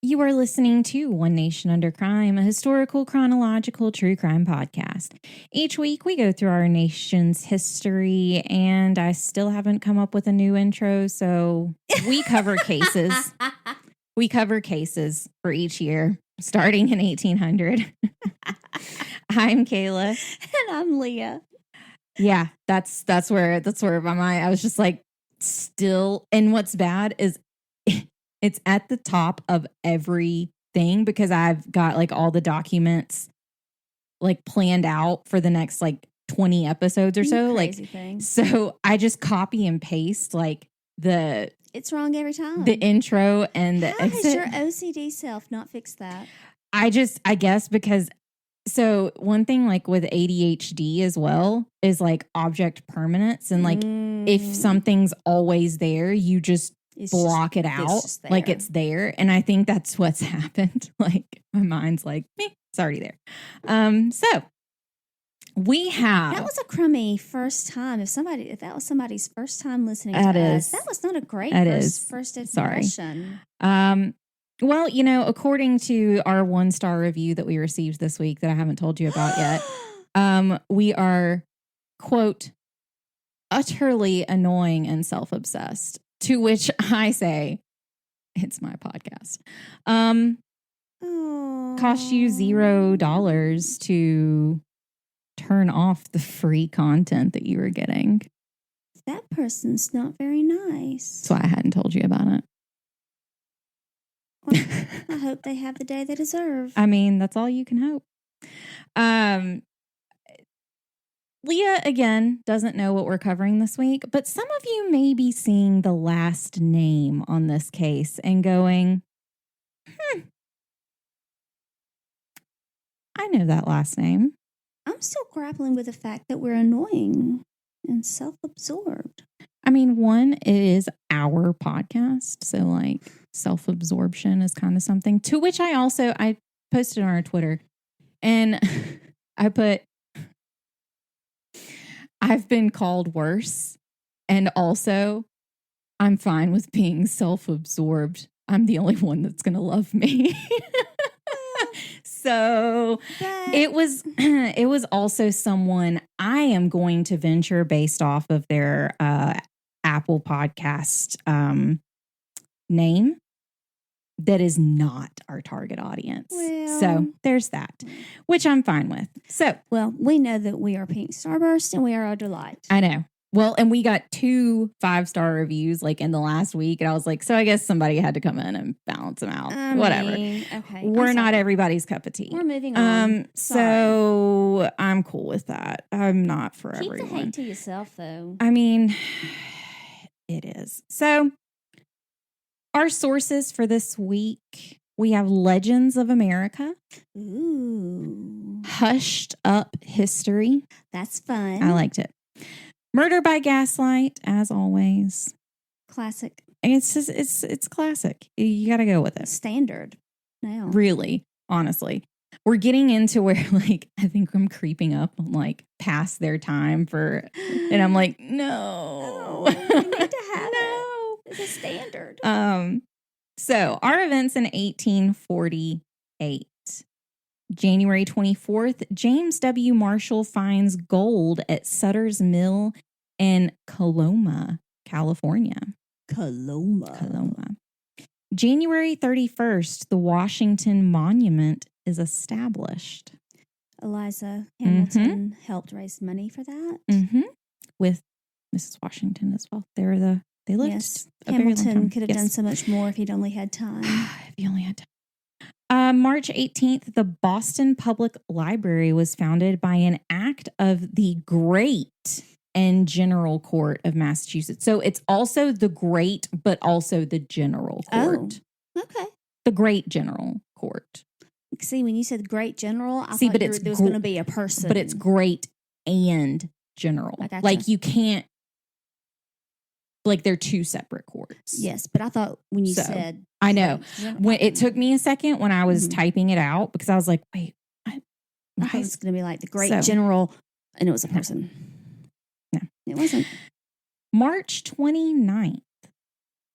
You are listening to One Nation Under Crime, a historical, chronological, true crime podcast. Each week we go through our nation's history, and I still haven't come up with a new intro, so we cover cases. We cover cases for each year, starting in 1800. I'm Kayla. And I'm Leah. Yeah, that's where my mind, I was just like, still, and what's bad is it's at the top of everything because I've got like all the documents like planned out for the next like 20 episodes or so. Crazy thing. So I just copy and paste like it's wrong every time. The intro and the How exit. has your OCD self not fixed that? I guess because so one thing like with ADHD as well is like object permanence, and like if something's always there, you just block it out like it's there. And I think that's what's happened. Like my mind's like, it's already there. So we have. That was a crummy first time. If that was somebody's first time listening to us, that was not a great first impression. Sorry. Well, according to our 1-star review that we received this week that I haven't told you about yet, we are, quote, utterly annoying and self-obsessed. To which I say, it's my podcast. Cost you $0 to turn off the free content that you were getting. That person's not very nice. So I hadn't told you about it. Well, I hope they have the day they deserve. I mean, that's all you can hope. Leah, again, doesn't know what we're covering this week, but some of you may be seeing the last name on this case and going, I know that last name. I'm still grappling with the fact that we're annoying and self-absorbed. I mean, one, it is our podcast, so like self-absorption is kind of something. To which I posted on our Twitter, and I put, I've been called worse, and also I'm fine with being self-absorbed. I'm the only one that's going to love me. So it was also someone I am going to venture based off of their Apple Podcast name that is not our target audience. Well, so there's that, which I'm fine with. So, well, we know that we are Pink Starburst and we are a delight. I know. Well, and we got 2 5-star reviews like in the last week. And I was like, so I guess somebody had to come in and balance them out. Whatever. Okay. We're not everybody's cup of tea. We're moving on. So I'm cool with that. I'm not for Keep everyone. the hate to yourself, though. I mean, it is. So our sources for this week, we have Legends of America. Ooh. Hushed Up History. That's fun. I liked it. Murder by Gaslight, as always. Classic. It's just, it's classic. You got to go with it. Standard now. Really, honestly. We're getting into where, like, I think I'm creeping up on, like, past their time for, and I'm like, no. You need to have it. It's a standard. So, our events in 1848. January 24th, James W. Marshall finds gold at Sutter's Mill in Coloma, California. Coloma. January 31st, the Washington Monument is established. Eliza Hamilton helped raise money for that. Mm-hmm. With Mrs. Washington as well. They lived. Yes. Hamilton could have done so much more if he'd only had time. If he only had time. March 18th, the Boston Public Library was founded by an act of the Great and General Court of Massachusetts. So it's also the Great, but also the General Court. Oh, okay. The Great General Court. See, when you said Great General, I thought there was going to be a person. But it's Great and General. I gotcha. Like you can't, like they're 2 separate courts. Yes, but I thought when you said... I know. When it took me a second when I was typing it out because I was like, wait. I thought it was going to be like the Great General, and it was a person. No. It wasn't. March 29th,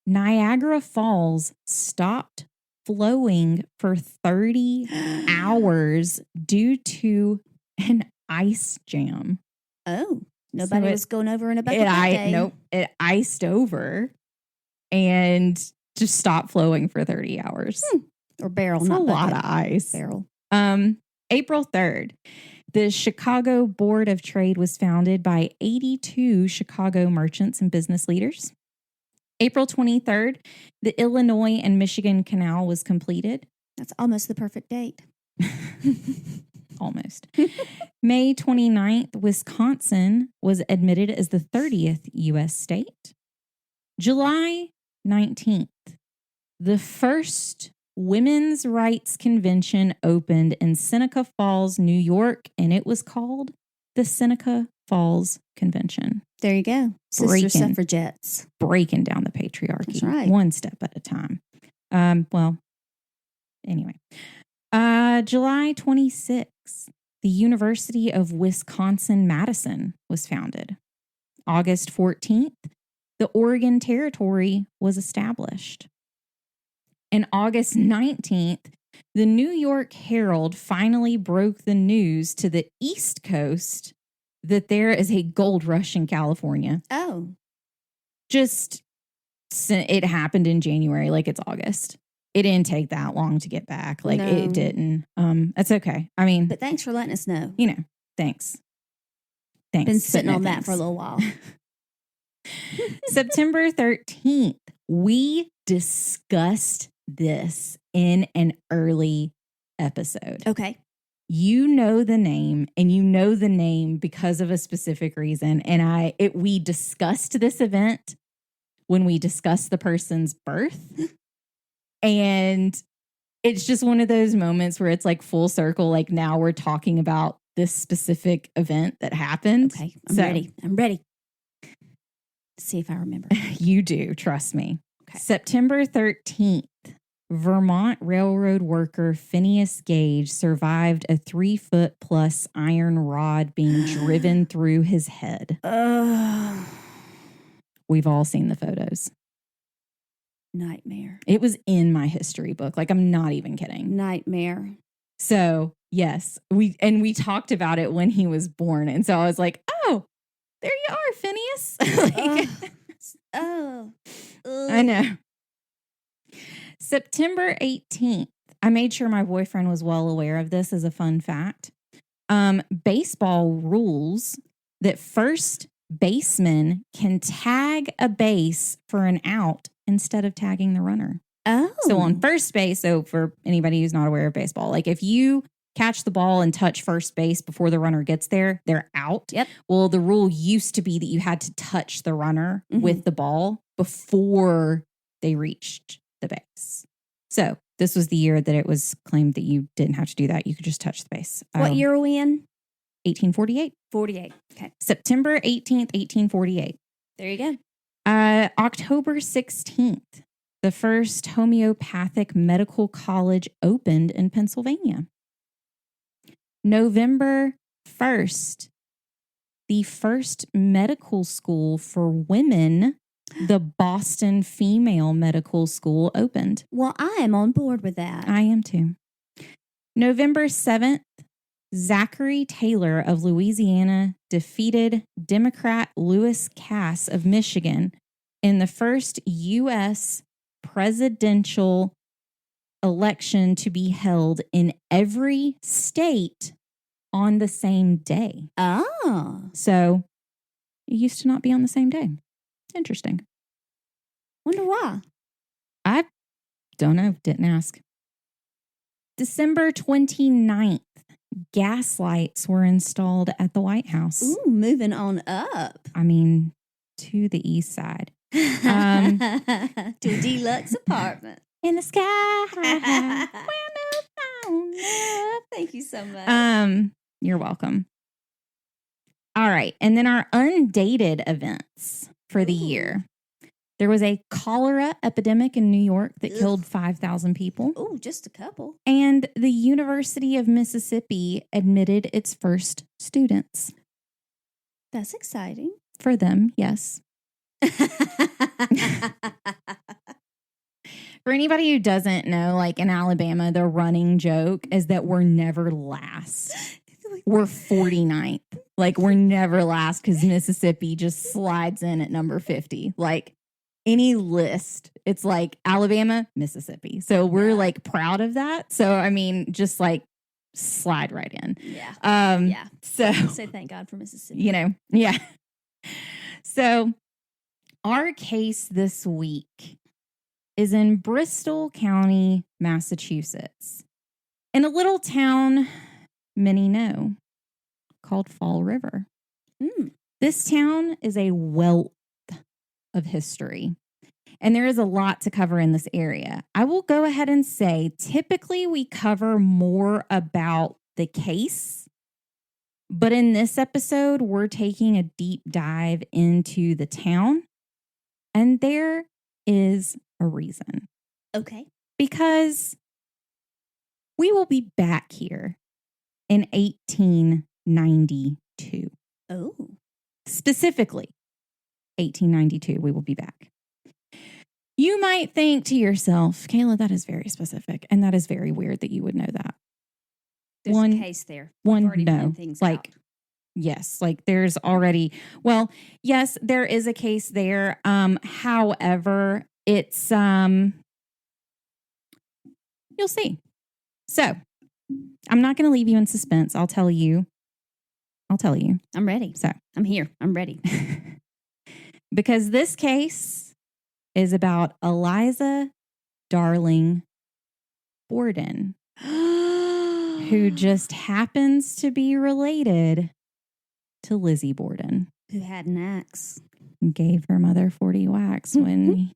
Niagara Falls stopped flowing for 30 hours due to an ice jam. Oh, nobody was going over in a bucket that day. Nope, it iced over and just stopped flowing for 30 hours. Or barrel, That's not a bucket. lot of ice. Barrel. April 3rd, the Chicago Board of Trade was founded by 82 Chicago merchants and business leaders. April 23rd, the Illinois and Michigan Canal was completed. That's almost the perfect date. Almost. May 29th, Wisconsin was admitted as the 30th U.S. state. July 19th, the first Women's Rights Convention opened in Seneca Falls, New York, and it was called the Seneca Falls Convention. There you go. Sister suffragettes. Breaking down the patriarchy. That's right. One step at a time. Anyway. July 26th, the University of Wisconsin-Madison was founded. August 14th, the Oregon Territory was established. And August 19th, the New York Herald finally broke the news to the East Coast that there is a gold rush in California. Oh. It happened in January, like it's August. It didn't take that long to get back. Like, it didn't. That's okay. I mean. But thanks for letting us know. Thanks. Been sitting on that for a little while. September 13th, we discussed this in an early episode. Okay. You know the name, and you know the name because of a specific reason. And we discussed this event when we discussed the person's birth. And it's just one of those moments where it's like full circle. Like, now we're talking about this specific event that happened. Okay. I'm ready. See if I remember. You do. Trust me. Okay. September 13th, Vermont railroad worker Phineas Gage survived a 3-foot+ iron rod being driven through his head. We've all seen the photos. Nightmare. It was in my history book. Like, I'm not even kidding. Nightmare. So, yes, we talked about it when he was born. And so I was like, oh, there you are, Phineas. I know. September 18th. I made sure my boyfriend was well aware of this as a fun fact. Baseball rules that first baseman can tag a base for an out instead of tagging the runner. Oh. So on first base, so for anybody who's not aware of baseball, like if you catch the ball and touch first base before the runner gets there, they're out. Yep. Well, the rule used to be that you had to touch the runner with the ball before they reached the base. So this was the year that it was claimed that you didn't have to do that. You could just touch the base. What year are we in? 1848. 48. Okay. September 18th, 1848. There you go. October 16th, the first homeopathic medical college opened in Pennsylvania. November 1st, the first medical school for women, the Boston Female Medical School, opened. Well, I am on board with that. I am too. November 7th, Zachary Taylor of Louisiana defeated Democrat Lewis Cass of Michigan in the first U.S. presidential election to be held in every state on the same day. Oh. So it used to not be on the same day. Interesting. Wonder why. I don't know. Didn't ask. December 29th. Gas lights were installed at the White House. Ooh, moving on up. I mean, to the east side. To a deluxe apartment. In the sky. Thank you so much. You're welcome. All right. And then our undated events for the year. There was a cholera epidemic in New York that killed 5,000 people. Oh, just a couple. And the University of Mississippi admitted its first students. That's exciting. For them, yes. For anybody who doesn't know, like in Alabama, the running joke is that we're never last. We're 49th. Like we're never last because Mississippi just slides in at number 50. Like any list, it's like Alabama, Mississippi. So we're like proud of that. So, I mean, just like slide right in. Yeah. So say thank God for Mississippi. You know, yeah. So our case this week is in Bristol County, Massachusetts, in a little town many know called Fall River. This town is a wealth of history, and there is a lot to cover in this area. I will go ahead and say typically we cover more about the case, but in this episode, we're taking a deep dive into the town, and there is a reason. Okay. Because we will be back here in 1892. Oh. Specifically, 1892, we will be back. You might think to yourself, Kayla, that is very specific, and that is very weird that you would know that. There's a case there. No. Like, yes, like there's already, well, yes, there is a case there. However, it's, you'll see. So I'm not going to leave you in suspense. I'll tell you. I'm ready. So I'm here. I'm ready. Because this case is about Eliza Darling Borden, who just happens to be related to Lizzie Borden, who had an axe. Gave her mother 40 whacks when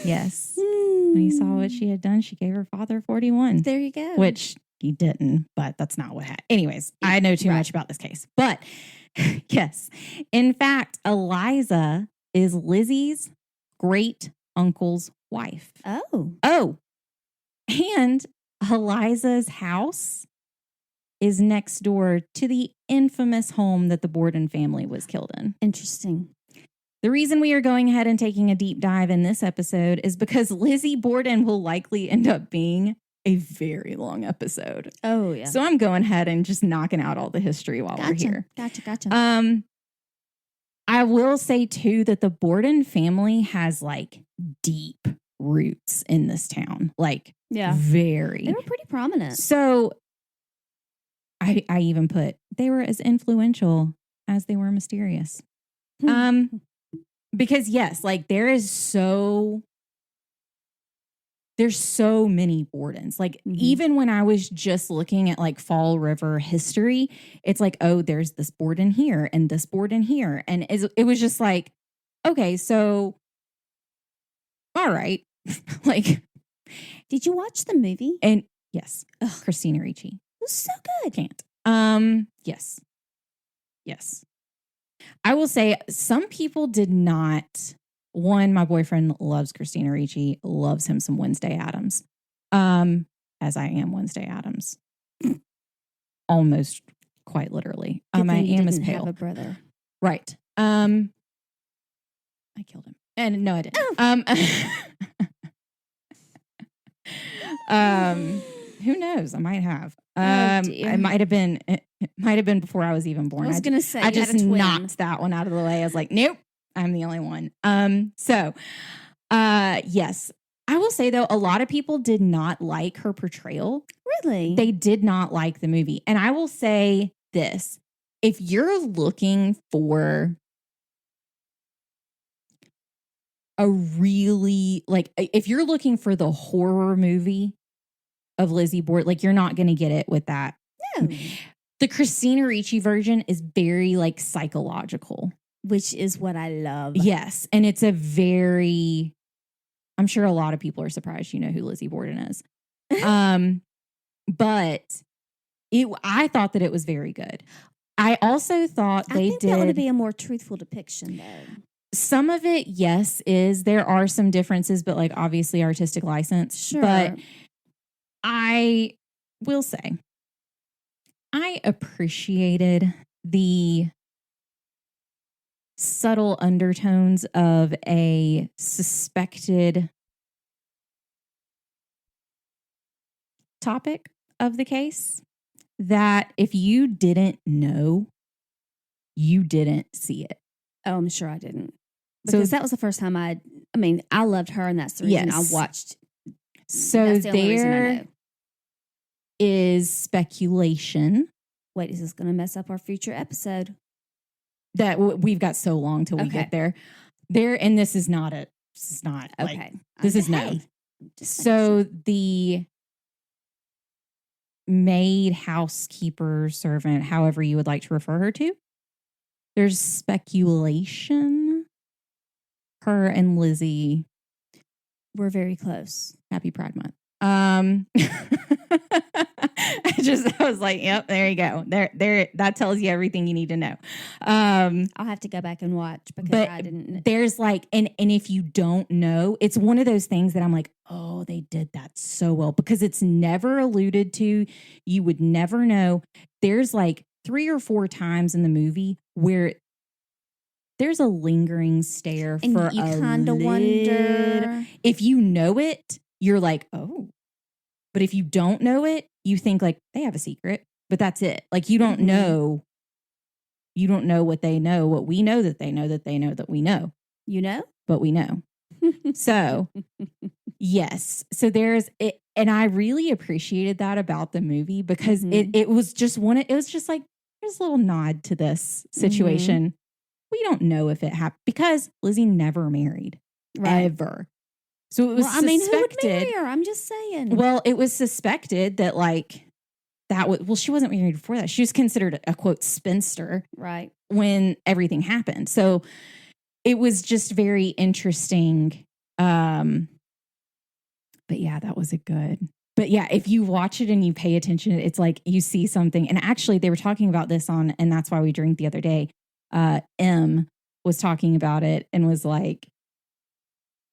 yes. When he saw what she had done, she gave her father 41. There you go. Which he didn't, but that's not what happened. Anyways, I know too much about this case. But yes, in fact, Eliza is Lizzie's great uncle's wife. Oh. And Eliza's house is next door to the infamous home that the Borden family was killed in. Interesting. The reason we are going ahead and taking a deep dive in this episode is because Lizzie Borden will likely end up being a very long episode. Oh, yeah. So I'm going ahead and just knocking out all the history while we're here. Gotcha. I will say, too, that the Borden family has, like, deep roots in this town. Like, very. They were pretty prominent. So I even put, they were as influential as they were mysterious. Because, yes, like, there's so many Bordens. Like, even when I was just looking at, like, Fall River history, it's like, oh, there's this Borden here and this Borden here. And it was just like, okay, so, all right. Like. Did you watch the movie? And, yes. Christina Ricci. It was so good. Can't. Yes. I will say some people did not. One, my boyfriend loves Christina Ricci, loves him some Wednesday Addams. As I am Wednesday Addams. Almost quite literally. I am as pale. Have a brother. Right. I killed him. And no, I didn't. Who knows? I might have. It might have been before I was even born. I was going to say, I just knocked that one out of the way. I was like, nope, I'm the only one. Yes. I will say, though, a lot of people did not like her portrayal. Really? They did not like the movie. And I will say this. If you're looking for if you're looking for the horror movie of Lizzie Borden, like, you're not going to get it with that. No. The Christina Ricci version is very, like, psychological. Which is what I love. Yes. And it's I'm sure a lot of people are surprised you know who Lizzie Borden is. But I thought that it was very good. I also thought I think that would be a more truthful depiction, though. Some of it, yes, there are some differences, but, like, obviously artistic license. Sure. But I will say, I appreciated the subtle undertones of a suspected topic of the case that if you didn't know, you didn't see it. Oh, I'm sure I didn't. Because that was the first time I loved her, and that's the reason I watched. So that's the only reason I know. Is speculation. Wait, is this going to mess up our future episode? That we've got so long till we get there. And this is not okay. This is known. So the maid, housekeeper, servant, however you would like to refer her to, there's speculation her and Lizzie were very close. Happy Pride Month. I was like, yep, there you go. There, that tells you everything you need to know. I'll have to go back and watch because I didn't. There's like, and if you don't know, it's one of those things that I'm like, oh, they did that so well because it's never alluded to. You would never know. There's like 3 or 4 times in the movie where there's a lingering stare and for you kind of wonder. If you know it, you're like, oh. But if you don't know it, you think like they have a secret, but that's it. Like you don't know. You don't know what they know, what we know that they know that they know that we know. You know? But we know. So, yes. So there's it. And I really appreciated that about the movie because it was just it was just like, there's a little nod to this situation. We don't know if it happened because Lizzie never married ever. So it was suspected. Who would marry her? I'm just saying. Well, it was suspected that she wasn't married before that. She was considered a quote spinster. Right. When everything happened. So it was just very interesting. But yeah, that was a good. But yeah, if you watch it and you pay attention, it's like you see something. And actually they were talking about this and That's Why We Drink the other day. M was talking about it and was like,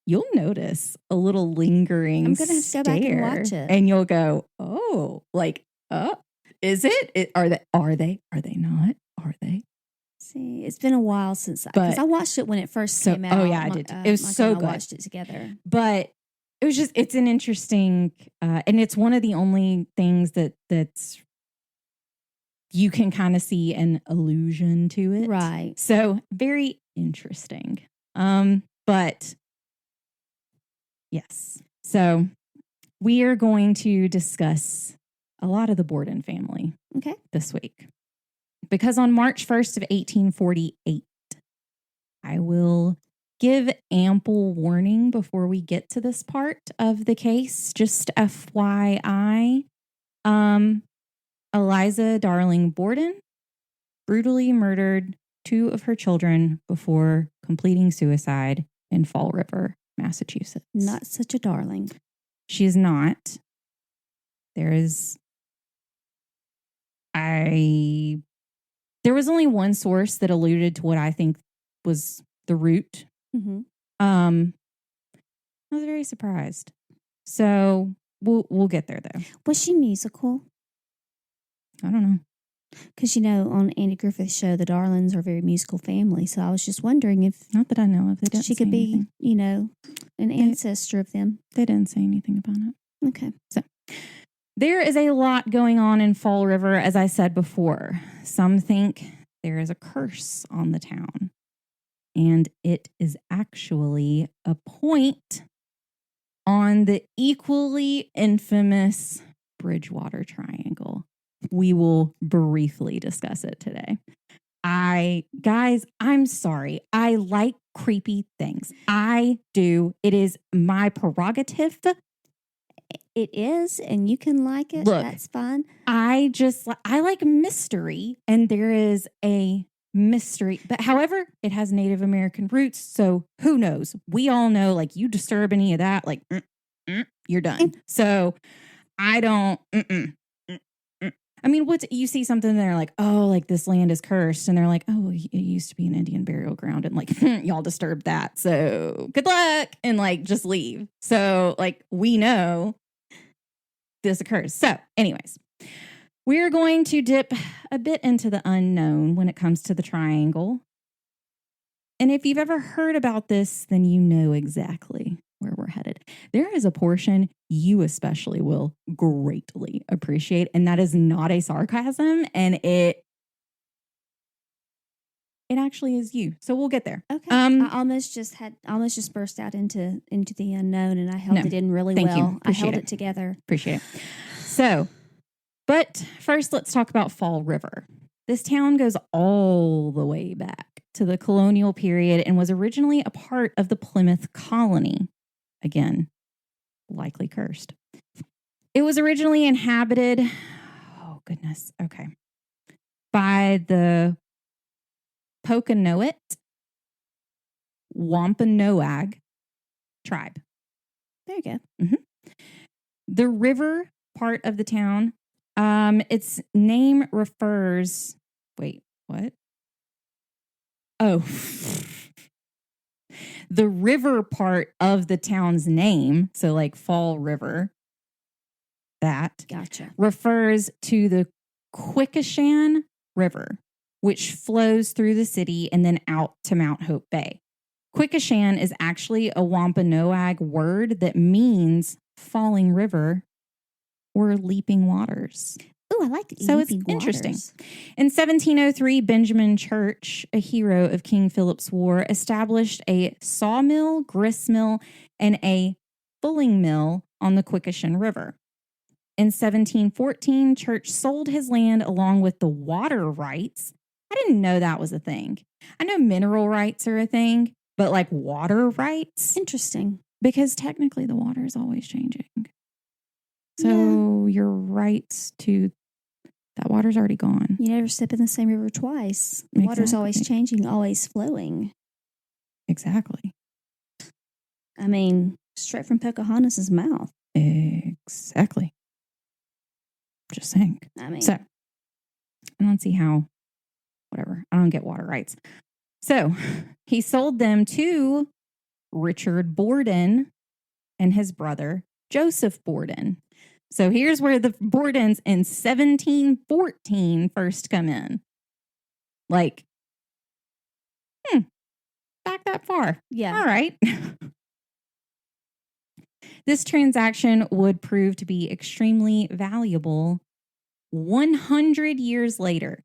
you'll notice a little lingering I'm going to have to go back and watch it. And you'll go, oh, like, is it? Are they not? Are they? See, it's been a while since because I watched it when it first came out. Oh yeah, I did. It was so good. I watched it together. But it was it's an interesting, and it's one of the only things that's you can kind of see an allusion to it. Right. So very interesting. But yes. So we are going to discuss a lot of the Borden family this week. Because on March 1st of 1848, I will give ample warning before we get to this part of the case. Just FYI, Eliza Darling Borden brutally murdered 2 of her children before completing suicide in Fall River, Massachusetts. Not such a darling. She is not. There was only one source that alluded to what I think was the root. I was very surprised. So we'll get there though. Was she musical? I don't know. Because, on Andy Griffith's show, the Darlings are a very musical family. So I was just wondering if... Not that I know of. She could be, an ancestor of them. They didn't say anything about it. Okay. So there is a lot going on in Fall River, as I said before. Some think there is a curse on the town. And it is actually a point on the equally infamous Bridgewater Triangle. We will briefly discuss it today. Guys, I'm sorry. I like creepy things. I do. It is my prerogative. It is, and you can like it. Look, that's fine. I like mystery, and there is a mystery. But however, it has Native American roots, so who knows? We all know, like, you disturb any of that, like, you're done. So I don't. I mean, you see something and they're like, oh, like this land is cursed. And they're like, oh, it used to be an Indian burial ground. And like, y'all disturbed that. So good luck. And like, just leave. So like, we know this occurs. So anyways, we're going to dip a bit into the unknown when it comes to the triangle. And if you've ever heard about this, then you know exactly where we're headed. There is a portion you especially will greatly appreciate, and that is not a sarcasm, and it actually is you. So we'll get there. Okay. I almost just burst out into the unknown, and I held it in really well. I held it together. Appreciate it. So, but first, let's talk about Fall River. This town goes all the way back to the colonial period and was originally a part of the Plymouth colony. Again, likely cursed. It was originally inhabited, oh goodness, okay, by the Pokanoet Wampanoag tribe. There you go. Mm-hmm. The river part of the town, its name refers, wait, what? Oh, the river part of the town's name, so like Fall River, that gotcha, refers to the Quequechan River, which flows through the city and then out to Mount Hope Bay. Quequechan is actually a Wampanoag word that means falling river or leaping waters. Oh, I like so it's interesting. In 1703, Benjamin Church, a hero of King Philip's War, established a sawmill, gristmill, and a fulling mill on the Quequechan River. In 1714, Church sold his land along with the water rights. I didn't know that was a thing. I know mineral rights are a thing, but like water rights? Interesting. Because technically the water is always changing. So your rights to that water's already gone. You never step in the same river twice. The water's always changing, always flowing. Exactly. I mean, straight from Pocahontas' mouth. Exactly. Just saying. I mean, so I don't see how, whatever. I don't get water rights. So he sold them to Richard Borden and his brother, Joseph Borden. So here's where the Bordens in 1714 first come in. Like, back that far. Yeah. All right. This transaction would prove to be extremely valuable 100 years later.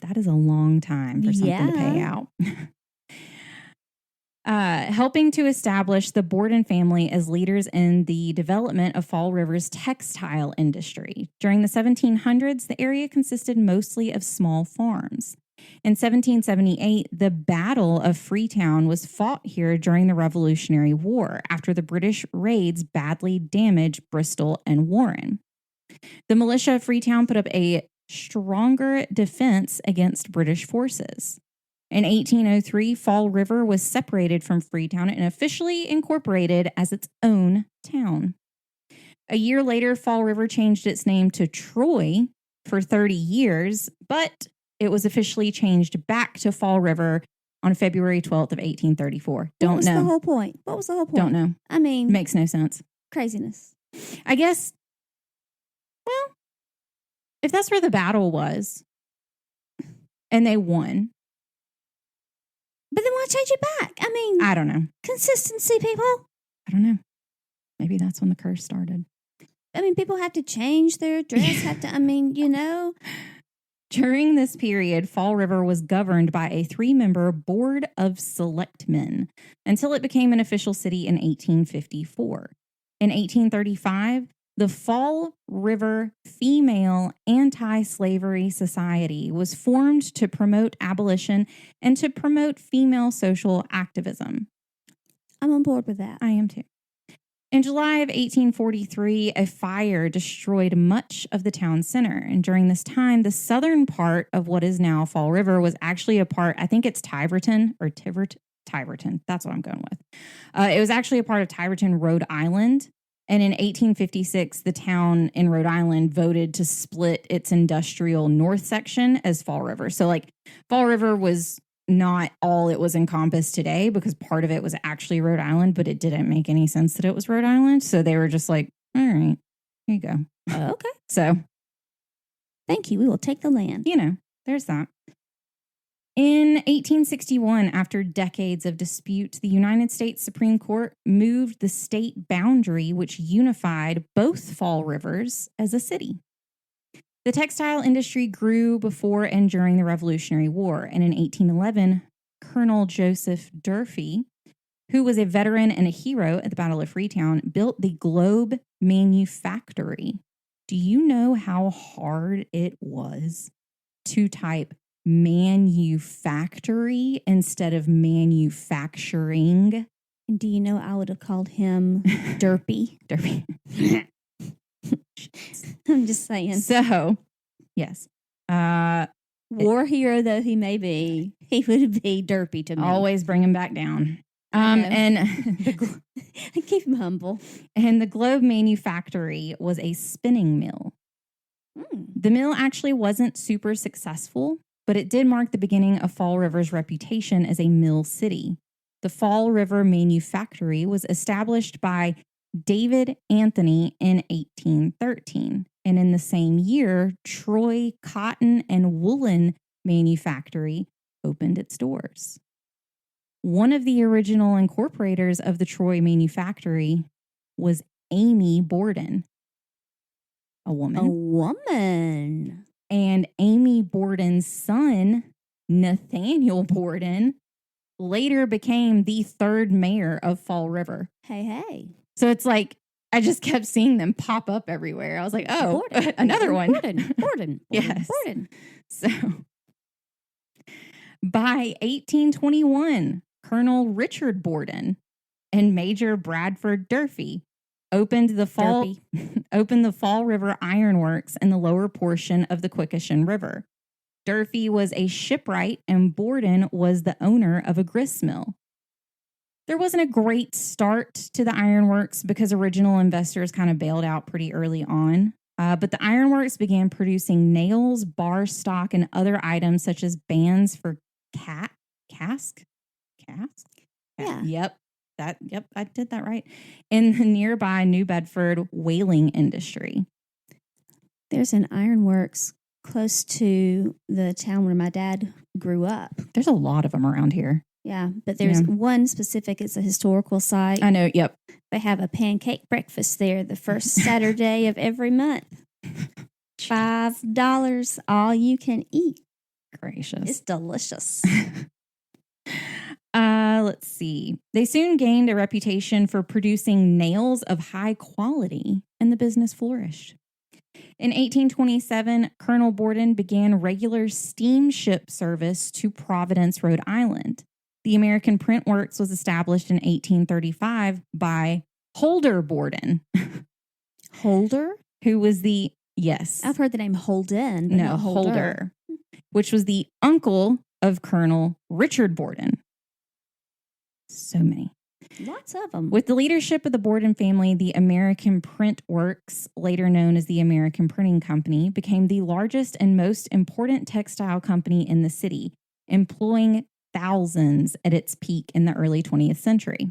That is a long time for something to pay out. Helping to establish the Borden family as leaders in the development of Fall River's textile industry. During the 1700s, the area consisted mostly of small farms. In 1778, the Battle of Freetown was fought here during the Revolutionary War after the British raids badly damaged Bristol and Warren. The militia of Freetown put up a stronger defense against British forces. In 1803, Fall River was separated from Freetown and officially incorporated as its own town. A year later, Fall River changed its name to Troy for 30 years, but it was officially changed back to Fall River on February 12th of 1834. Don't know. What was the whole point? What was the whole point? Don't know. I mean, makes no sense. Craziness. I guess, well, if that's where the battle was and they won. But then why change it back? I mean, I don't know. Consistency, people. I don't know. Maybe that's when the curse started. I mean, people have to change their dress. During this period, Fall River was governed by a 3-member Board of Selectmen until it became an official city in 1854. In 1835, the Fall River Female Anti-Slavery Society was formed to promote abolition and to promote female social activism. I'm on board with that. I am too. In July of 1843, a fire destroyed much of the town center. And during this time, the southern part of what is now Fall River was actually a part, I think it's Tiverton. That's what I'm going with. It was actually a part of Tiverton, Rhode Island. And in 1856, the town in Rhode Island voted to split its industrial north section as Fall River. So like Fall River was not all it was encompassed today because part of it was actually Rhode Island, but it didn't make any sense that it was Rhode Island. So they were just like, all right, here you go. Okay. So thank you. We will take the land. There's that. In 1861, after decades of dispute, the United States Supreme Court moved the state boundary, which unified both Fall Rivers as a city. The textile industry grew before and during the Revolutionary War, and in 1811, Colonel Joseph Durfee, who was a veteran and a hero at the Battle of Freetown, built the Globe Manufactory. Do you know how hard it was to type manufactory instead of manufacturing? And do you know I would have called him Derpy? Derpy. I'm just saying. So, yes. War hero though he may be, he would be Derpy to me. Always bring him back down. And keep him humble. And the Globe Manufactory was a spinning mill. The mill actually wasn't super successful, but it did mark the beginning of Fall River's reputation as a mill city. The Fall River Manufactory was established by David Anthony in 1813. And in the same year, Troy Cotton and Woolen Manufactory opened its doors. One of the original incorporators of the Troy Manufactory was Amy Borden, a woman. A woman. And Amy Borden's son, Nathaniel Borden, later became the third mayor of Fall River. Hey. So it's like, I just kept seeing them pop up everywhere. I was like, oh, Borden. Another one. Borden. Yes. Borden. So by 1821, Colonel Richard Borden and Major Bradford Durfee opened the Fall River Iron Works in the lower portion of the Quikashon River. Durfee was a shipwright and Borden was the owner of a grist mill. There wasn't a great start to the ironworks because original investors kind of bailed out pretty early on. But the ironworks began producing nails, bar stock, and other items such as bands for cask. Yeah. Yep, I did that right. In the nearby New Bedford whaling industry. There's an ironworks close to the town where my dad grew up. There's a lot of them around here. Yeah, but there's one specific. It's a historical site. I know, yep. They have a pancake breakfast there the first Saturday of every month. $5, all you can eat. Gracious. It's delicious. Let's see. They soon gained a reputation for producing nails of high quality, and the business flourished. In 1827, Colonel Borden began regular steamship service to Providence, Rhode Island. The American Print Works was established in 1835 by Holder Borden. Holder? Who was yes. I've heard the name Holden. But no, Holder. Which was the uncle of Colonel Richard Borden. So many. Lots of them. With the leadership of the Borden family, the American Print Works, later known as the American Printing Company, became the largest and most important textile company in the city, employing thousands at its peak in the early 20th century.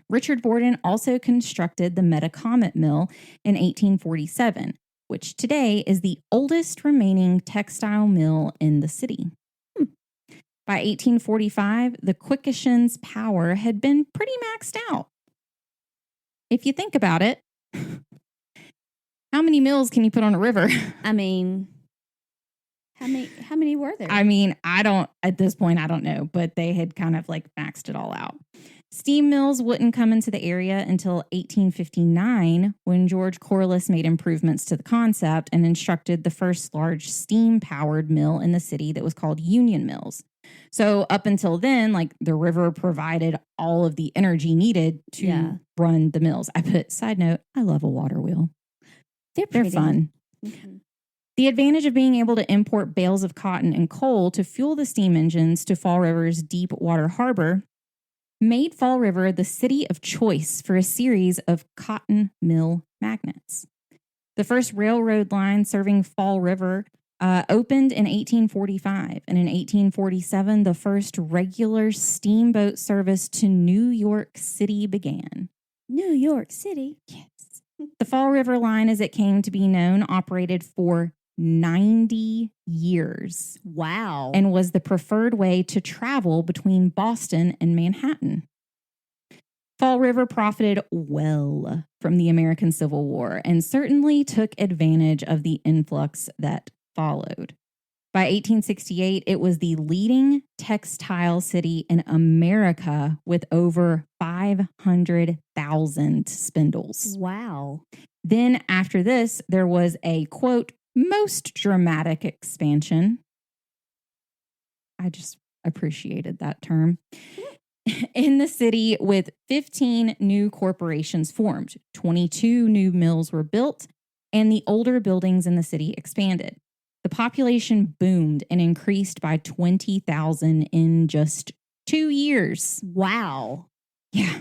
Richard Borden also constructed the Metacomet Mill in 1847, which today is the oldest remaining textile mill in the city. By 1845, the Quikashon's power had been pretty maxed out. If you think about it, how many mills can you put on a river? I mean, how many were there? I mean, at this point, I don't know, but they had kind of like maxed it all out. Steam mills wouldn't come into the area until 1859, when George Corliss made improvements to the concept and instructed the first large steam-powered mill in the city that was called Union Mills. So up until then, like the river provided all of the energy needed to run the mills. Side note, I love a water wheel. They're fun. Mm-hmm. The advantage of being able to import bales of cotton and coal to fuel the steam engines to Fall River's deep water harbor made Fall River the city of choice for a series of cotton mill magnets. The first railroad line serving Fall River opened in 1845, and in 1847, the first regular steamboat service to New York City began. New York City? Yes. The Fall River line, as it came to be known, operated for 90 years. Wow. And was the preferred way to travel between Boston and Manhattan. Fall River profited well from the American Civil War and certainly took advantage of the influx that followed. By 1868, it was the leading textile city in America with over 500,000 spindles. Wow. Then after this, there was a, quote, most dramatic expansion. I just appreciated that term. In the city, with 15 new corporations formed, 22 new mills were built, and the older buildings in the city expanded. The population boomed and increased by 20,000 in just 2 years. Wow. Yeah.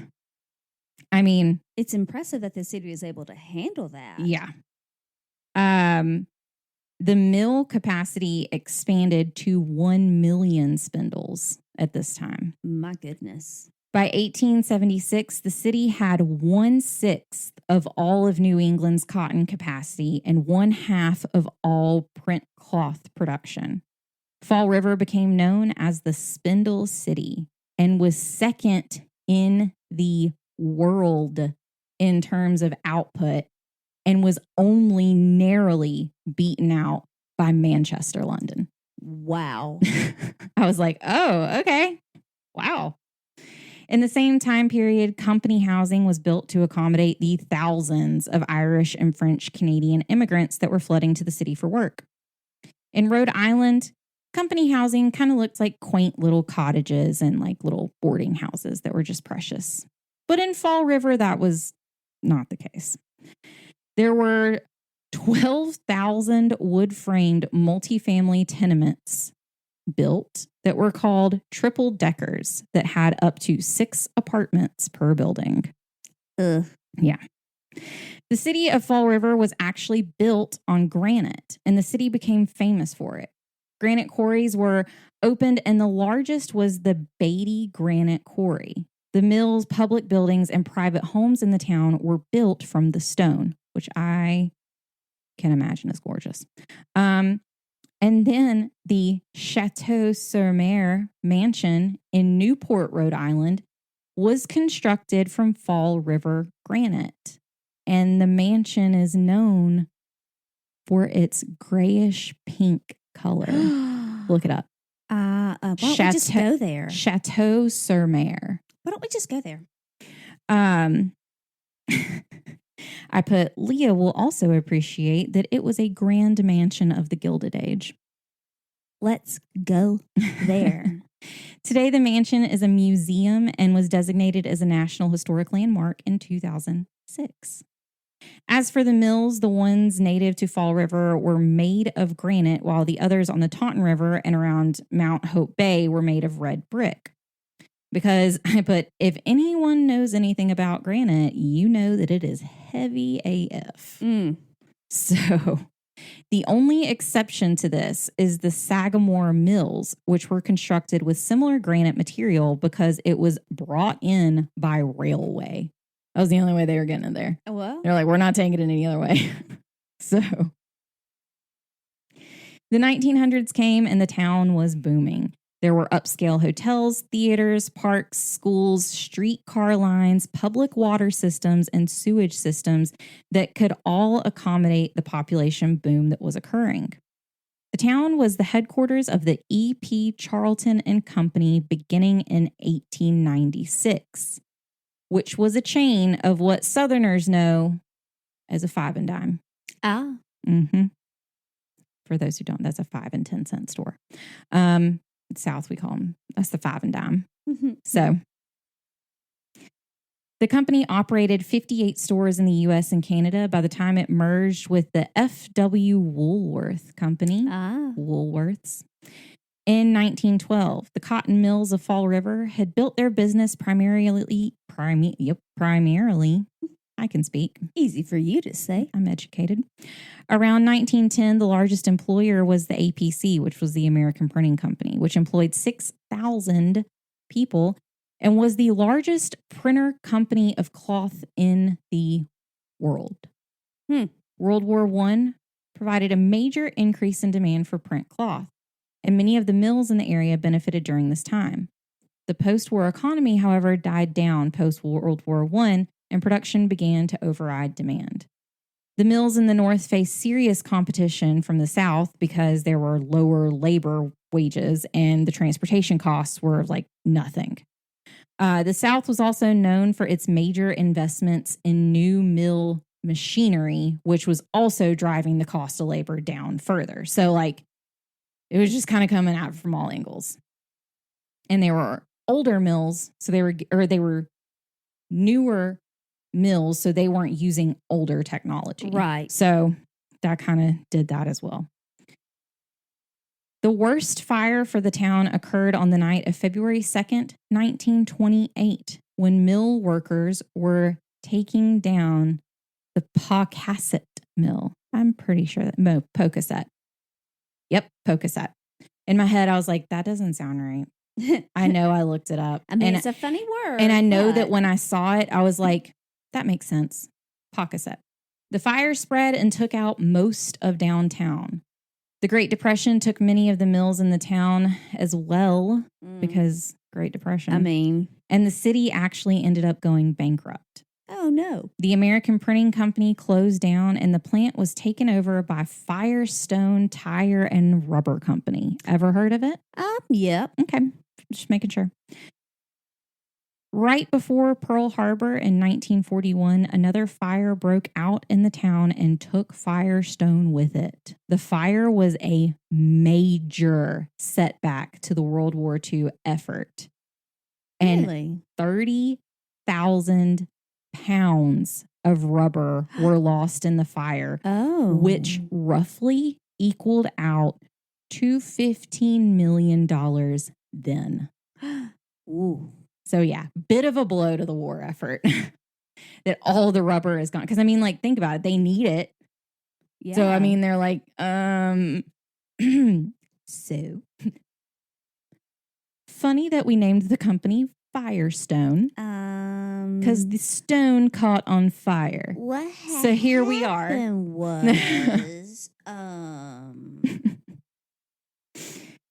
I mean, it's impressive that the city was able to handle that. Yeah. The mill capacity expanded to 1 million spindles at this time. My goodness. By 1876, the city had 1/6 of all of New England's cotton capacity and 1/2 of all print cloth production. Fall River became known as the Spindle City and was second in the world in terms of output and was only narrowly beaten out by Manchester, London. Wow. I was like, oh, okay. Wow. In the same time period, company housing was built to accommodate the thousands of Irish and French Canadian immigrants that were flooding to the city for work. In Rhode Island, company housing kind of looked like quaint little cottages and like little boarding houses that were just precious. But in Fall River, that was not the case. There were 12,000 wood-framed multifamily tenements built that were called triple deckers that had up to 6 apartments per building. Yeah. The city of Fall River was actually built on granite, and the city became famous for it. Granite quarries were opened, and the largest was the Beatty Granite Quarry. The mills, public buildings, and private homes in the town were built from the stone, which I can imagine is gorgeous. And then the Chateau-sur-Mer mansion in Newport, Rhode Island, was constructed from Fall River granite. And the mansion is known for its grayish pink color. Look it up. Why don't we just go there? Chateau-sur-Mer. Why don't we just go there? I put, Leah will also appreciate that it was a grand mansion of the Gilded Age. Let's go there. Today, the mansion is a museum and was designated as a National Historic Landmark in 2006. As for the mills, the ones native to Fall River were made of granite, while the others on the Taunton River and around Mount Hope Bay were made of red brick. Because I put, if anyone knows anything about granite, you know that it is heavy AF. So the only exception to this is the Sagamore Mills, which were constructed with similar granite material because it was brought in by railway. That was the only way they were getting it there. Well, they're like, we're not taking it any other way. So the 1900s came and the town was booming. There were upscale hotels, theaters, parks, schools, streetcar lines, public water systems, and sewage systems that could all accommodate the population boom that was occurring. The town was the headquarters of the E.P. Charlton and Company beginning in 1896, which was a chain of what Southerners know as a 5 and dime. Ah. Mm-hmm. For those who don't, that's a 5 and 10 cent store. South, we call them. That's the 5 and dime. Mm-hmm. So the company operated 58 stores in the U.S. and Canada by the time it merged with the F.W. Woolworth Company, Woolworths. In 1912, the cotton mills of Fall River had built their business primarily, I can speak. Easy for you to say. I'm educated. Around 1910, the largest employer was the APC, which was the American Printing Company, which employed 6,000 people and was the largest printer company of cloth in the world. World War I provided a major increase in demand for print cloth, and many of the mills in the area benefited during this time. The post-war economy, however, died down post-World War I, and production began to override demand. The mills in the North faced serious competition from the South because there were lower labor wages and the transportation costs were like nothing. The South was also known for its major investments in new mill machinery, which was also driving the cost of labor down further. So, like, it was just kind of coming out from all angles. And there were older mills, so they were newer mills, so they weren't using older technology. Right. So that kind of did that as well. The worst fire for the town occurred on the night of February 2nd, 1928, when mill workers were taking down the Pocasset mill. I'm pretty sure that Pocasset. Yep, Pocasset. In my head, I was like, that doesn't sound right. I know, I looked it up. I mean, it's a funny word. And I know that when I saw it, I was like, that makes sense. Pocasset. The fire spread and took out most of downtown. The Great Depression took many of the mills in the town as well, because Great Depression. I mean. And the city actually ended up going bankrupt. Oh, no. The American Printing Company closed down and the plant was taken over by Firestone Tire and Rubber Company. Ever heard of it? Yep. Okay. Just making sure. Right before Pearl Harbor in 1941, another fire broke out in the town and took Firestone with it. The fire was a major setback to the World War II effort. And really? 30,000 pounds of rubber were lost in the fire, which roughly equaled out to $15 million then. Ooh. So yeah, bit of a blow to the war effort that all the rubber is gone. Because I mean, like, think about it. They need it. Yeah. So I mean, they're like, so funny that we named the company Firestone. Because the stone caught on fire. What so here we are. Was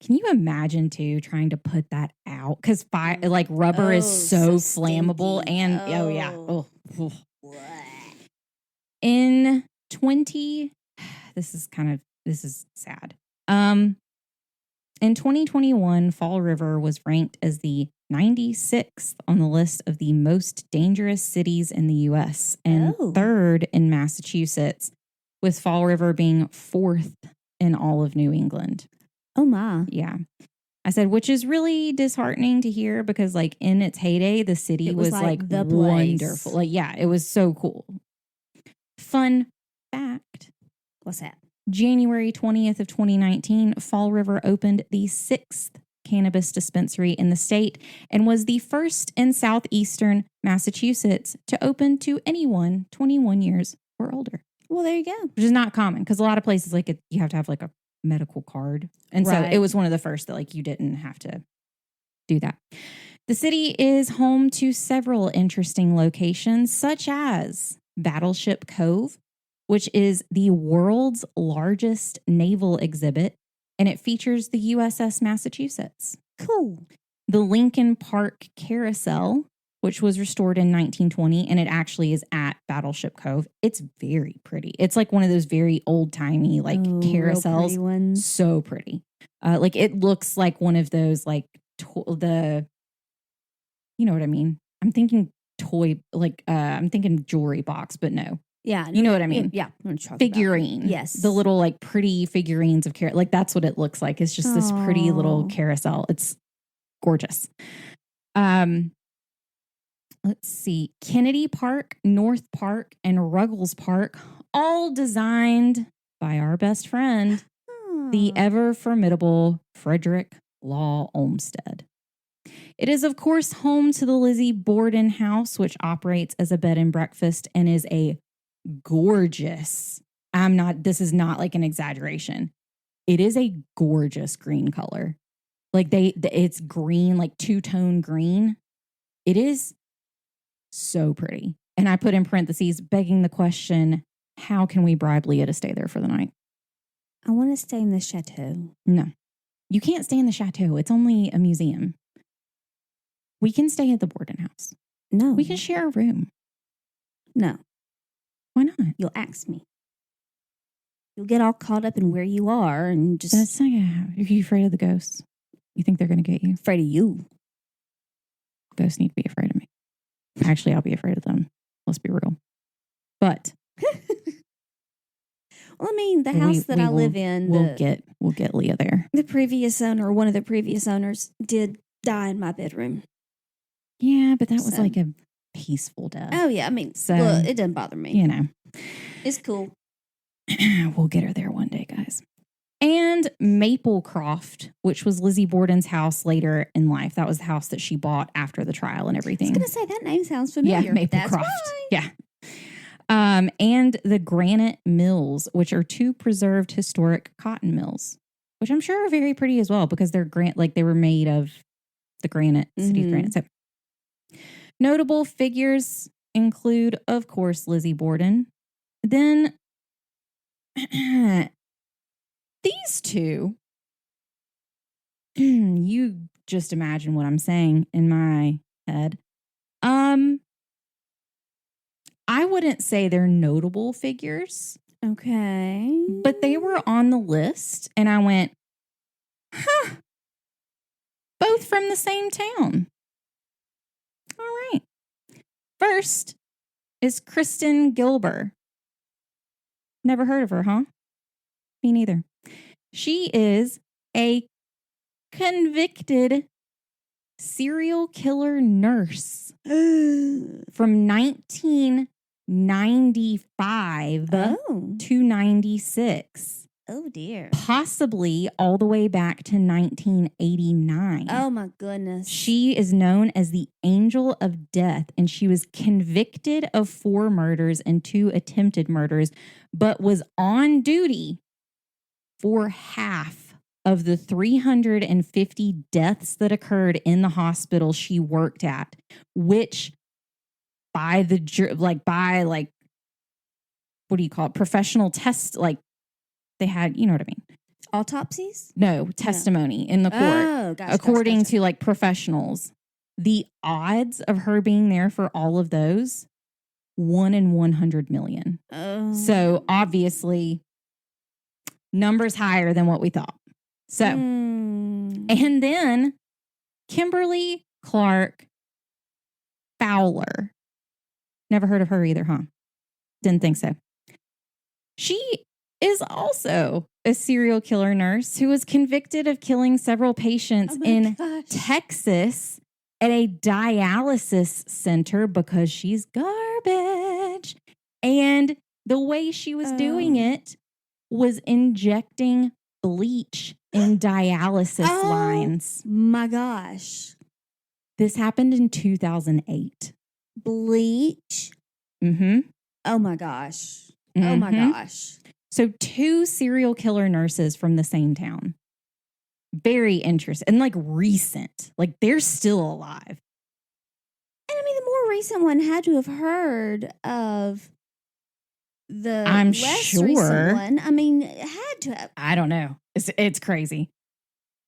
Can you imagine too trying to put that out? Because like rubber is so flammable stinky. and in this is sad. In 2021, Fall River was ranked as the 96th on the list of the most dangerous cities in the U.S. and third in Massachusetts, with Fall River being fourth in all of New England. Oh, my. Yeah. I said, which is really disheartening to hear because, like, in its heyday, the city was like the wonderful. Like, yeah, it was so cool. Fun fact. What's that? January 20th of 2019, Fall River opened the 6th cannabis dispensary in the state and was the first in southeastern Massachusetts to open to anyone 21 years or older. Well, there you go. Which is not common because a lot of places, like, you have to have, like, a medical card. And so it was one of the first that, like, you didn't have to do that. The city is home to several interesting locations, such as Battleship Cove, which is the world's largest naval exhibit, and it features the USS Massachusetts. Cool. The Lincoln Park Carousel, which was restored in 1920, and it actually is at Battleship Cove. It's very pretty. It's like one of those very old-timey, like, carousels. Pretty ones. So pretty. Like, it looks like one of those, like, you know what I mean? I'm thinking I'm thinking jewelry box, but no. Yeah. You know what I mean? Yeah. Figurine. About. Yes. The little, like, pretty figurines of like, that's what it looks like. It's just this pretty little carousel. It's gorgeous. Let's see. Kennedy Park, North Park, and Ruggles Park, all designed by our best friend, the ever formidable Frederick Law Olmsted. It is, of course, home to the Lizzie Borden house, which operates as a bed and breakfast and is a gorgeous, this is not like an exaggeration. It is a gorgeous green color. Like it's green, like two-tone green. It is so pretty. And I put in parentheses, begging the question, how can we bribe Leah to stay there for the night? I want to stay in the chateau. No. You can't stay in the chateau. It's only a museum. We can stay at the Borden house. No. We can share a room. No. Why not? You'll ask me. You'll get all caught up in where you are and just... That's not going to happen. Are you afraid of the ghosts? You think they're going to get you? Afraid of you. Ghosts need to be afraid of me. Actually, I'll be afraid of them. Let's be real. But... Well, I mean, the house that I live in... We'll get Leah there. The previous owner, one of the previous owners, did die in my bedroom. Yeah, but that was like a peaceful death. Oh, yeah. I mean, well, it doesn't bother me. You know. It's cool. We'll get her there one day, guys. And Maplecroft, which was Lizzie Borden's house later in life. That was the house that she bought after the trial and everything. I was going to say, that name sounds familiar. Yeah, Maplecroft. Yeah. And the Granite Mills, which are two preserved historic cotton mills, which I'm sure are very pretty as well because they're they were made of the granite, city's granite. So notable figures include, of course, Lizzie Borden. Then these two, you just imagine what I'm saying in my head. I wouldn't say they're notable figures. Okay. But they were on the list, and I went, huh. Both from the same town. All right. First is Kristen Gilber. Never heard of her, huh? Me neither. She is a convicted serial killer nurse from 1995 to 96. Oh, dear. Possibly all the way back to 1989. Oh, my goodness. She is known as the Angel of Death, and she was convicted of 4 murders and 2 attempted murders, but was on duty for half of the 350 deaths that occurred in the hospital she worked at, which by what do you call it? Professional tests, they had, you know what I mean? Autopsies? No, testimony in the court. Oh, gotcha. According to professionals, the odds of her being there for all of those, 1 in 100 million. Oh. So obviously, numbers higher than what we thought. So, and then Kimberly Clark Fowler. Never heard of her either, huh? Didn't think so. She is also a serial killer nurse who was convicted of killing several patients in Texas at a dialysis center because she's garbage. And the way she was doing it was injecting bleach in dialysis lines. My gosh. This happened in 2008. Bleach? Mm-hmm. Oh, my gosh. Mm-hmm. Oh, my gosh. So 2 serial killer nurses from the same town. Very interesting. And recent. They're still alive. And I mean, the more recent one had to have heard of the recent one. I mean, it had to have. I don't know. It's crazy.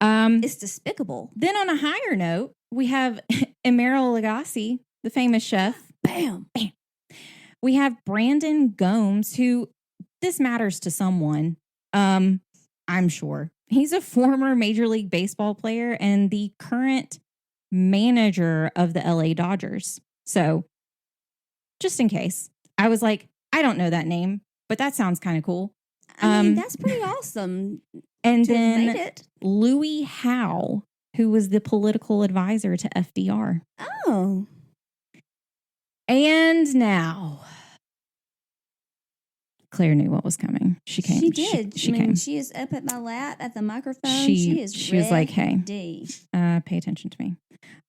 It's despicable. Then on a higher note, we have Emeril Lagasse, the famous chef. Bam. Bam. We have Brandon Gomes, who... This matters to someone, I'm sure. He's a former Major League Baseball player and the current manager of the LA Dodgers. So, just in case, I was like, I don't know that name, but that sounds kind of cool. I mean, that's pretty awesome. And then Louis Howe, who was the political advisor to FDR. Oh. And now... Claire knew what was coming. She came. She did. She came. She is up at my lap at the microphone. She was like, "Hey, pay attention to me."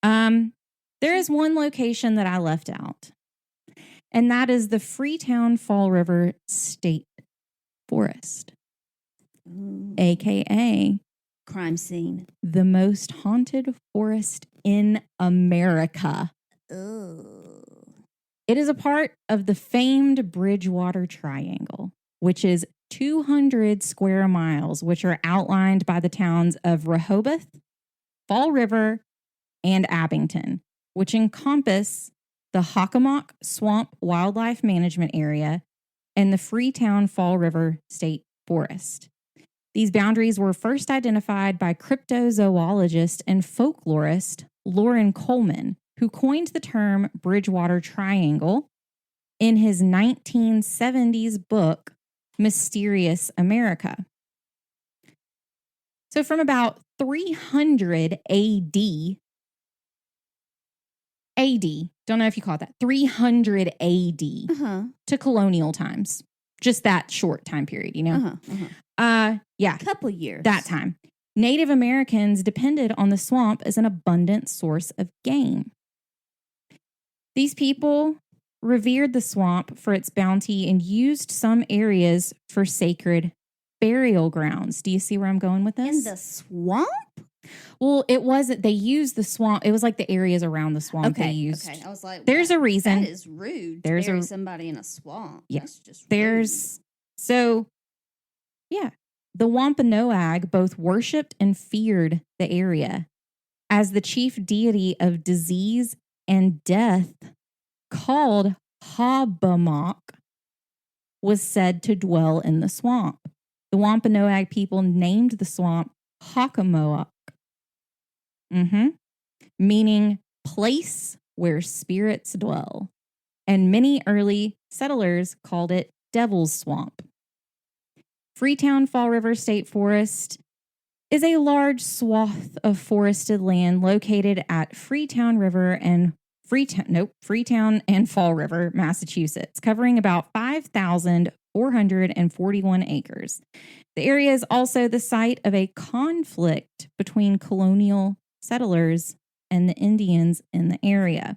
There is one location that I left out, and that is the Freetown Fall River State Forest, aka crime scene, the most haunted forest in America. Ooh. It is a part of the famed Bridgewater Triangle. which is 200 square miles, which are outlined by the towns of Rehoboth, Fall River, and Abington, which encompass the Hockomock Swamp Wildlife Management Area and the Freetown Fall River State Forest. These boundaries were first identified by cryptozoologist and folklorist Loren Coleman, who coined the term Bridgewater Triangle in his 1970s book, Mysterious America. So from about 300 AD, don't know if you call it that, 300 AD to colonial times. Just that short time period, you know? Yeah. Couple years. That time. Native Americans depended on the swamp as an abundant source of game. These people revered the swamp for its bounty and used some areas for sacred burial grounds. Do you see where I'm going with this? In the swamp? Well, it wasn't. They used the swamp. It was like the areas around the swamp they used. Okay. I was like, there's a reason. That is rude. To bury somebody in a swamp. Yeah. That's just rude. So, yeah. The Wampanoag both worshipped and feared the area as the chief deity of disease and death, called Hobbamock, was said to dwell in the swamp. The Wampanoag people named the swamp Hockomock, meaning place where spirits dwell, and many early settlers called it Devil's Swamp. Freetown Fall River State Forest is a large swath of forested land located at Freetown and Fall River, Massachusetts, covering about 5,441 acres. The area is also the site of a conflict between colonial settlers and the Indians in the area.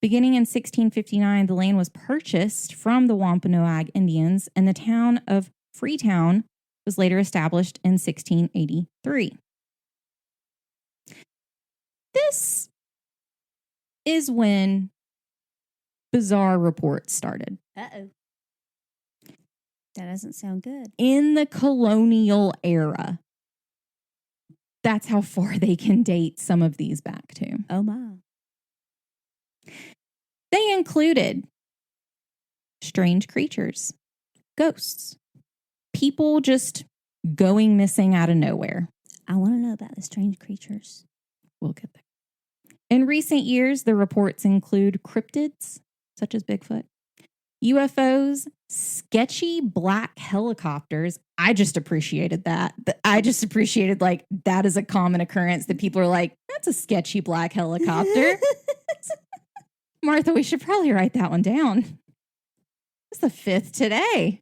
Beginning in 1659, the land was purchased from the Wampanoag Indians, and the town of Freetown was later established in 1683. This is when bizarre reports started. Uh-oh. That doesn't sound good. In the colonial era. That's how far they can date some of these back to. Oh, my. They included strange creatures, ghosts, people just going missing out of nowhere. I want to know about the strange creatures. We'll get there. In recent years, the reports include cryptids, such as Bigfoot, UFOs, sketchy black helicopters. I just appreciated that. I just appreciated, like, that is a common occurrence that people are like, that's a sketchy black helicopter. Martha, we should probably write that one down. It's the 5th today.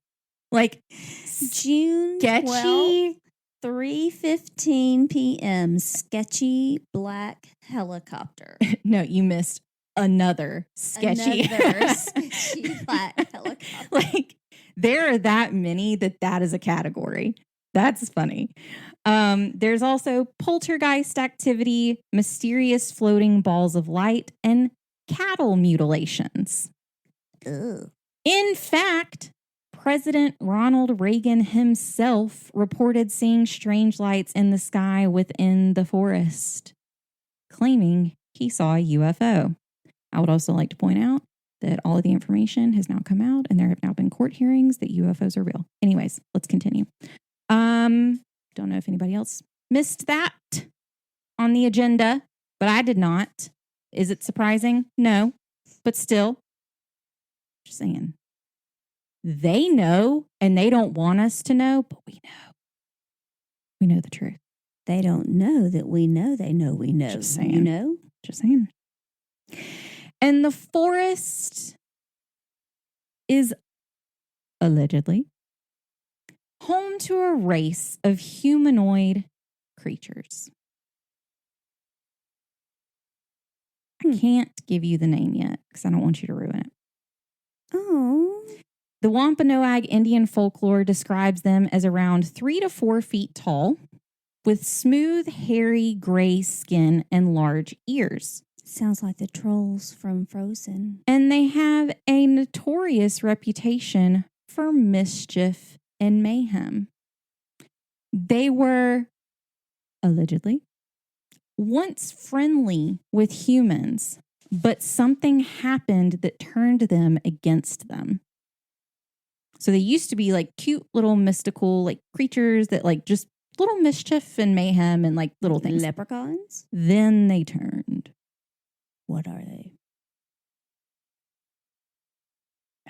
Like, June sketchy 3:15 p.m. Sketchy black helicopter. No, you missed another sketchy black helicopter. Like, there are that many that is a category. That's funny. There's also poltergeist activity, mysterious floating balls of light, and cattle mutilations. Ugh. In fact, President Ronald Reagan himself reported seeing strange lights in the sky within the forest, claiming he saw a UFO. I would also like to point out that all of the information has now come out and there have now been court hearings that UFOs are real. Anyways, let's continue. Don't know if anybody else missed that on the agenda, but I did not. Is it surprising? No, but still, just saying. They know and they don't want us to know, but we know. We know the truth. They don't know that we know they know we know. Just saying. You know? Just saying. And the forest is allegedly home to a race of humanoid creatures. I can't give you the name yet because I don't want you to ruin it. Oh. The Wampanoag Indian folklore describes them as around 3 to 4 feet tall, with smooth, hairy, gray skin and large ears. Sounds like the trolls from Frozen. And they have a notorious reputation for mischief and mayhem. They were, allegedly, once friendly with humans, but something happened that turned them against them. So they used to be like cute little mystical like creatures that like just little mischief and mayhem and like little things. Leprechauns? Then they turned. What are they?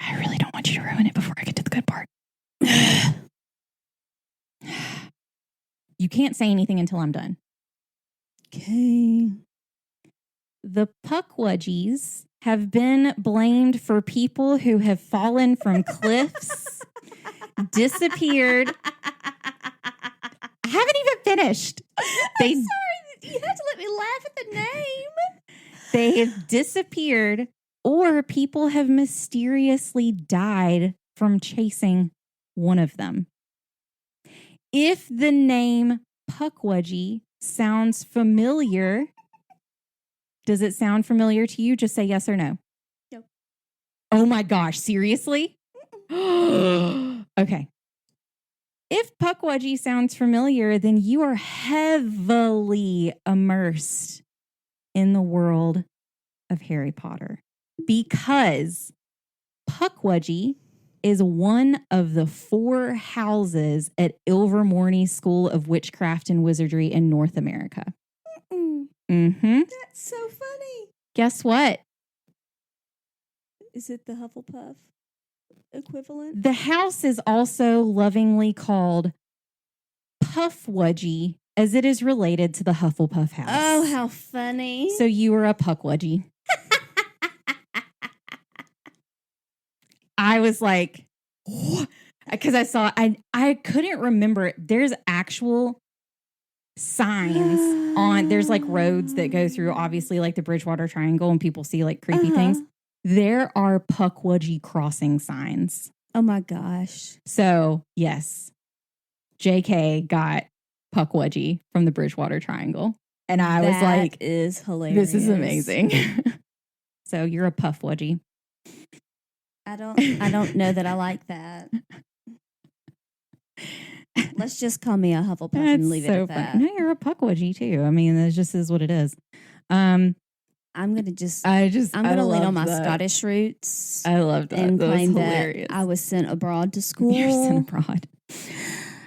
I really don't want you to ruin it before I get to the good part. You can't say anything until I'm done. Okay. The Pukwudgies have been blamed for people who have fallen from cliffs, disappeared. I haven't even finished. I'm sorry. You have to let me laugh at the name. They have disappeared, or people have mysteriously died from chasing one of them. If the name Pukwudgie sounds familiar, does it sound familiar to you? Just say yes or no. No. Oh my gosh, seriously? Okay. If Pukwudgie sounds familiar, then you are heavily immersed in the world of Harry Potter, because Pukwudgie is one of the 4 houses at Ilvermorny School of Witchcraft and Wizardry in North America. Mm-hmm. That's so funny. Guess what? Is it the Hufflepuff equivalent? The house is also lovingly called Puffwudgie, as it is related to the Hufflepuff house. Oh, how funny. So you are a Pukwudgie. I was like, because I saw, I couldn't remember. There's actual signs on, there's like roads that go through, obviously, like the Bridgewater Triangle, and people see like creepy things. There are Pukwudgie crossing signs. Oh my gosh. So, yes, JK got Pukwudgie from the Bridgewater Triangle. And I was like, that is hilarious. This is amazing. So you're a Puffwudgie. I don't know that I like that. Let's just call me a Hufflepuff and leave it at that. No, you're a Pukwudgie too. I mean, that just is what it is. I'm gonna lean on my Scottish roots. I love that. And claim hilarious. that I was sent abroad to school. You're sent abroad,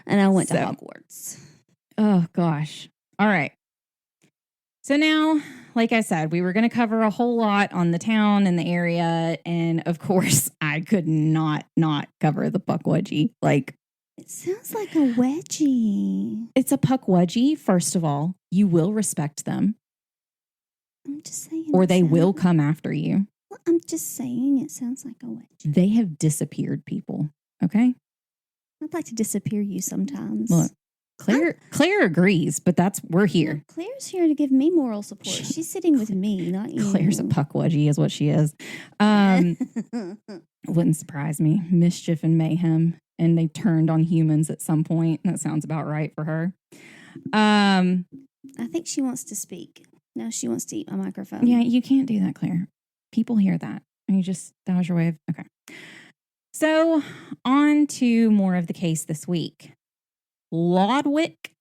and I went to Hogwarts. Oh gosh! All right. So now, like I said, we were going to cover a whole lot on the town and the area, and of course, I could not cover the Pukwudgie. Like, it sounds like a wedgie. It's a Pukwudgie. First of all, you will respect them. I'm just saying. Or they will come after you. Well, I'm just saying it sounds like a wedgie. They have disappeared people. Okay? I'd like to disappear you sometimes. Look, Claire agrees, but we're here. No, Claire's here to give me moral support. She's sitting with me, not you. Claire's a Pukwudgie is what she is. Wouldn't surprise me. Mischief and mayhem. And they turned on humans at some point. That sounds about right for her. I think she wants to speak. No, she wants to eat my microphone. Yeah, you can't do that, Claire. People hear that. That was your way of, okay. So on to more of the case this week. Lodwick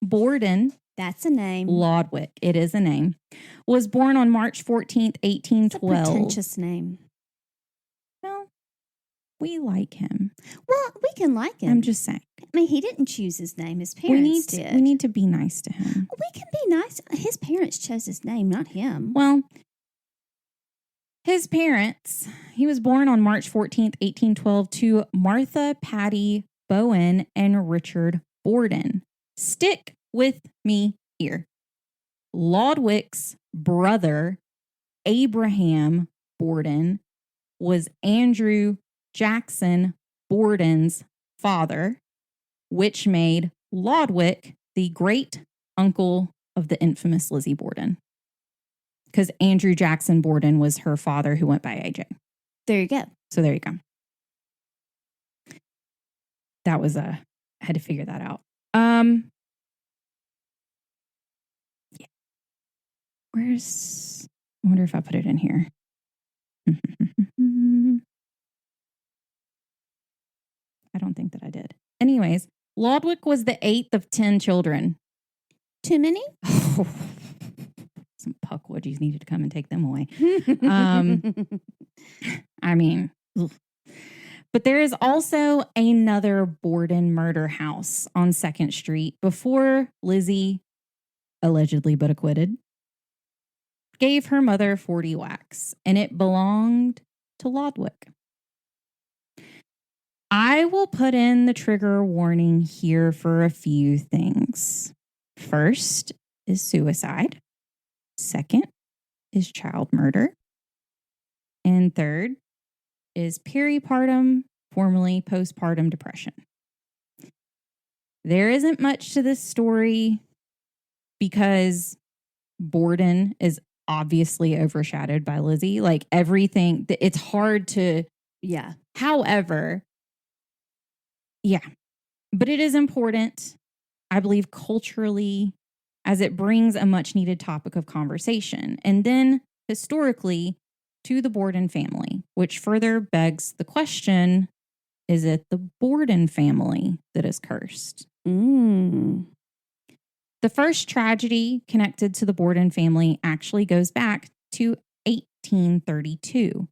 Borden. That's a name. Lodwick. It is a name. Was born on March 14th, 1812. It's a pretentious name. Well, we like him. Well, we can like him. I'm just saying. I mean, he didn't choose his name. His parents did. We need to be nice to him. We can be nice. His parents chose his name, not him. Well, his parents, he was born on March 14th, 1812 to Martha Patty Bowen and Richard Borden. Stick with me here. Lodwick's brother, Abraham Borden, was Andrew Jackson Borden's father, which made Lodwick the great uncle of the infamous Lizzie Borden. Because Andrew Jackson Borden was her father who went by AJ. There you go. So there you go. That was I had to figure that out. Yeah. I wonder if I put it in here. I don't think that I did. Anyways, Lodwick was the 8th of 10 children. Too many? Some puckwudgies needed to come and take them away. I mean, ugh. But there is also another Borden murder house on 2nd Street before Lizzie, allegedly but acquitted, gave her mother 40 whacks, and it belonged to Lodwick. I will put in the trigger warning here for a few things. First is suicide. Second is child murder. And third is peripartum, formerly postpartum depression. There isn't much to this story because Borden is obviously overshadowed by Lizzie. Like everything, it's hard to... Yeah. However, yeah, but it is important, I believe, culturally, as it brings a much needed topic of conversation. And then historically, to the Borden family, which further begs the question, is it the Borden family that is cursed? The first tragedy connected to the Borden family actually goes back to 1832,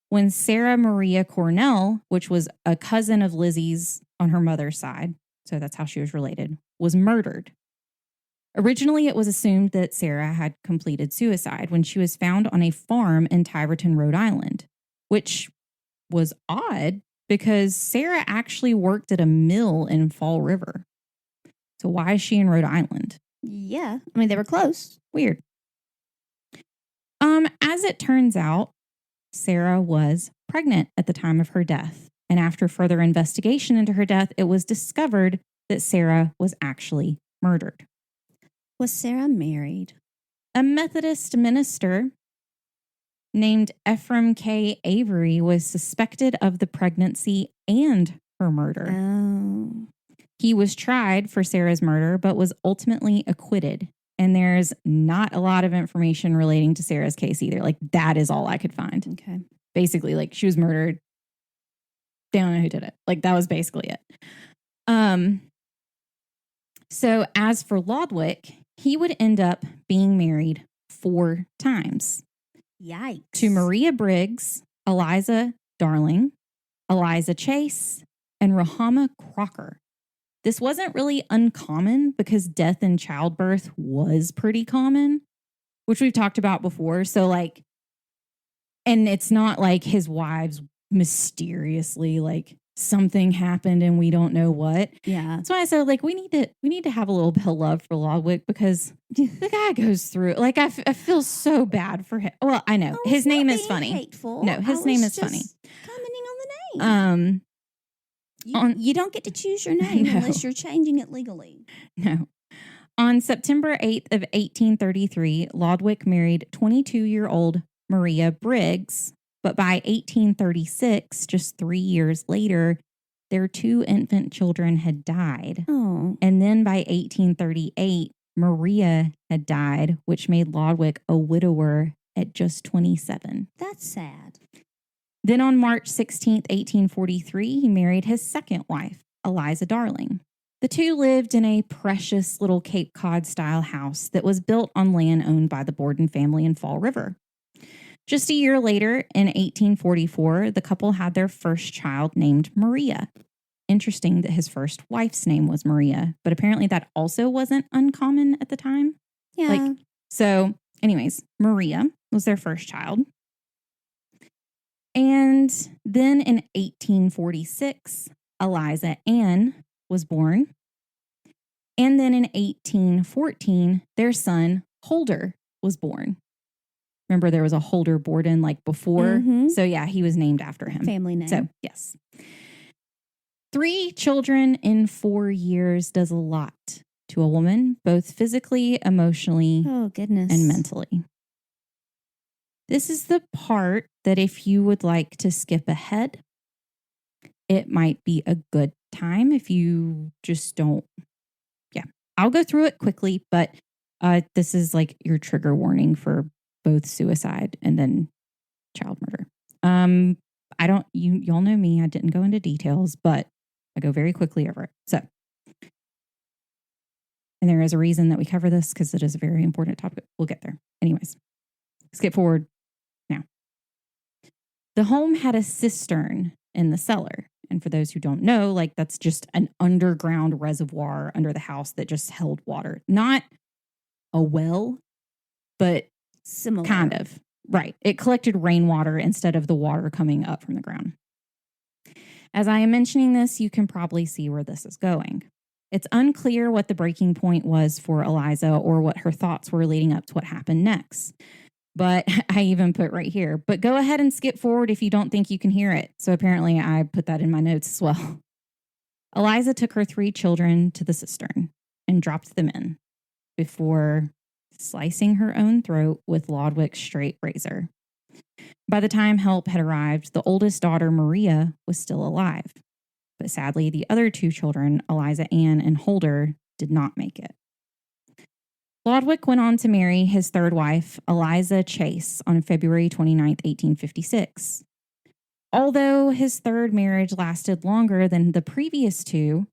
when Sarah Maria Cornell, which was a cousin of Lizzie's on her mother's side, so that's how she was related, was murdered. Originally, it was assumed that Sarah had completed suicide when she was found on a farm in Tiverton, Rhode Island, which was odd because Sarah actually worked at a mill in Fall River. So why is she in Rhode Island? Yeah, I mean, they were close. Weird. As it turns out, Sarah was pregnant at the time of her death. And after further investigation into her death, it was discovered that Sarah was actually murdered. Was Sarah married? A Methodist minister named Ephraim K. Avery was suspected of the pregnancy and her murder. Oh. He was tried for Sarah's murder, but was ultimately acquitted. And there's not a lot of information relating to Sarah's case either. Like, that is all I could find. Okay. Basically, like, she was murdered. They don't know who did it. Like, that was basically it. So as for Lodwick, he would end up being married 4 times. Yikes. To Maria Briggs, Eliza Darling, Eliza Chase, and Rahama Crocker. This wasn't really uncommon because death in childbirth was pretty common, which we've talked about before. So like, and it's not like his wives mysteriously, like something happened and we don't know what. Yeah. That's why I said, like, we need to have a little bit of love for Lodwick because the guy goes through, like, I feel so bad for him. Well, I know his name is funny. Hateful. No, his name is funny. Commenting on the name. You don't get to choose your name unless you're changing it legally. No. On September 8th of 1833, Lodwick married 22-year-old Maria Briggs, but by 1836, just 3 years later, their 2 infant children had died. Oh. And then by 1838, Maria had died, which made Lodwick a widower at just 27. That's sad. Then on March 16th, 1843, he married his second wife, Eliza Darling. The two lived in a precious little Cape Cod-style house that was built on land owned by the Borden family in Fall River. Just a year later, in 1844, the couple had their first child named Maria. Interesting that his first wife's name was Maria, but apparently that also wasn't uncommon at the time. Yeah. So anyways, Maria was their first child. And then in 1846, Eliza Ann was born. And then in 1814, their son, Holder, was born. Remember, there was a Holder Borden like before. Mm-hmm. So yeah, he was named after him. Family name. So yes. 3 children in 4 years does a lot to a woman, both physically, emotionally, oh, goodness, and mentally. This is the part that if you would like to skip ahead, it might be a good time if you just don't. Yeah, I'll go through it quickly, but this is like your trigger warning for both suicide and then child murder. Y'all know me. I didn't go into details, but I go very quickly over it. So, and there is a reason that we cover this because it is a very important topic. We'll get there. Anyways, skip forward now. The home had a cistern in the cellar. And for those who don't know, like that's just an underground reservoir under the house that just held water. Not a well, but similar. Kind of. Right. It collected rainwater instead of the water coming up from the ground. As I am mentioning this, you can probably see where this is going. It's unclear what the breaking point was for Eliza or what her thoughts were leading up to what happened next. But I even put right here, but go ahead and skip forward if you don't think you can hear it. So apparently I put that in my notes as well. Eliza took her 3 children to the cistern and dropped them in before slicing her own throat with Lodwick's straight razor. By the time help had arrived, the oldest daughter, Maria, was still alive. But sadly, the other 2 children, Eliza Ann and Holder, did not make it. Lodwick went on to marry his 3rd wife, Eliza Chase, on February 29, 1856. Although his 3rd marriage lasted longer than the previous 2,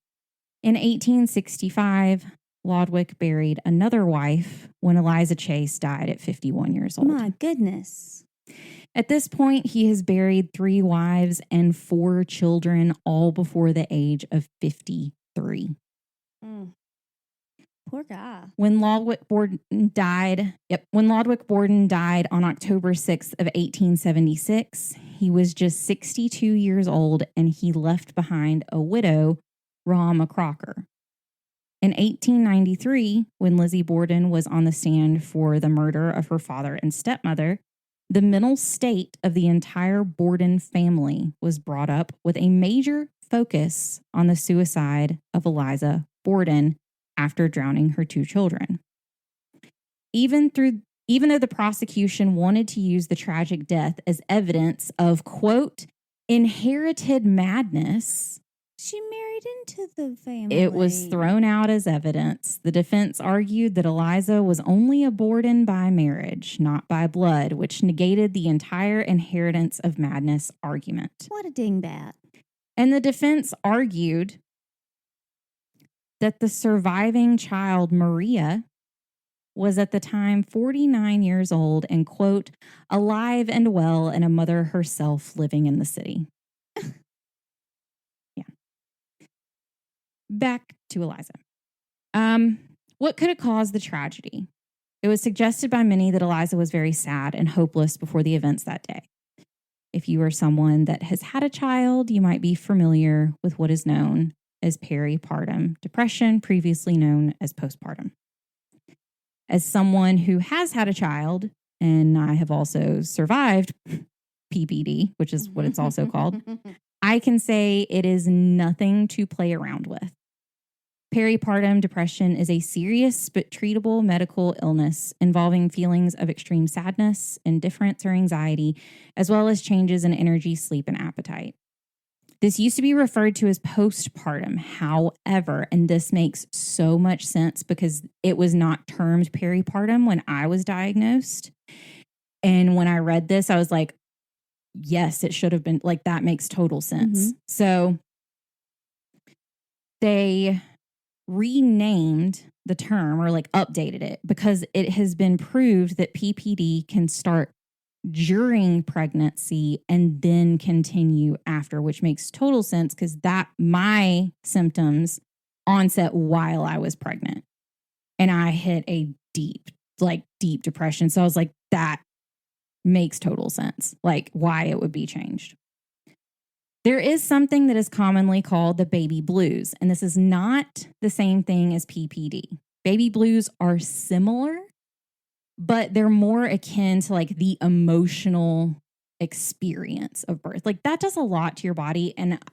in 1865, Lodwick buried another wife when Eliza Chase died at 51 years old. My goodness. At this point, he has buried 3 wives and 4 children, all before the age of 53. Poor guy. When Lodwick Borden died on October 6th of 1876, he was just 62 years old, and he left behind a widow, Rama Crocker. In 1893, when Lizzie Borden was on the stand for the murder of her father and stepmother, the mental state of the entire Borden family was brought up with a major focus on the suicide of Eliza Borden after drowning her 2 children. Even though the prosecution wanted to use the tragic death as evidence of, quote, inherited madness, she married into the family. It was thrown out as evidence. The defense argued that Eliza was only a Borden by marriage, not by blood, which negated the entire inheritance of madness argument. What a dingbat. And the defense argued that the surviving child, Maria, was at the time 49 years old and, quote, alive and well, and a mother herself living in the city. Yeah. Back to Eliza. What could have caused the tragedy? It was suggested by many that Eliza was very sad and hopeless before the events that day. If you are someone that has had a child, you might be familiar with what is known as peripartum depression, previously known as postpartum. As someone who has had a child, and I have also survived PPD, which is what it's also called, I can say it is nothing to play around with. Peripartum depression is a serious but treatable medical illness involving feelings of extreme sadness, indifference, or anxiety, as well as changes in energy, sleep, and appetite. This used to be referred to as postpartum. However, and this makes so much sense because it was not termed peripartum when I was diagnosed. And when I read this, I was like, yes, it should have been, like, that makes total sense. Mm-hmm. So they renamed the term, or like updated it, because it has been proved that PPD can start during pregnancy and then continue after, which makes total sense because that my symptoms onset while I was pregnant, and I hit a deep depression. So I was like, that makes total sense, like why it would be changed. There is something that is commonly called the baby blues, and this is not the same thing as PPD. Baby blues are similar, but they're more akin to like the emotional experience of birth. Like that does a lot to your body. And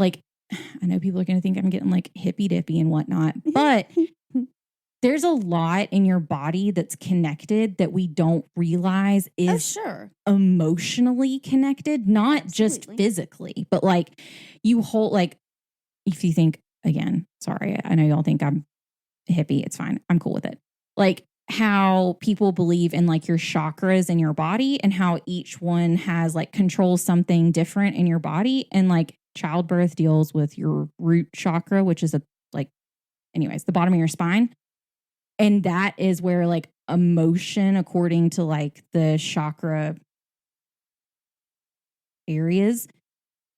like, I know people are going to think I'm getting like hippy dippy and whatnot, but there's a lot in your body that's connected that we don't realize is emotionally connected, not just physically, but like you hold, like if you think, again, sorry, I know y'all think I'm hippie. It's fine. I'm cool with it. Like how people believe in like your chakras in your body and how each one has like controls something different in your body. And like childbirth deals with your root chakra, which is the bottom of your spine. And that is where like emotion, according to like the chakra areas,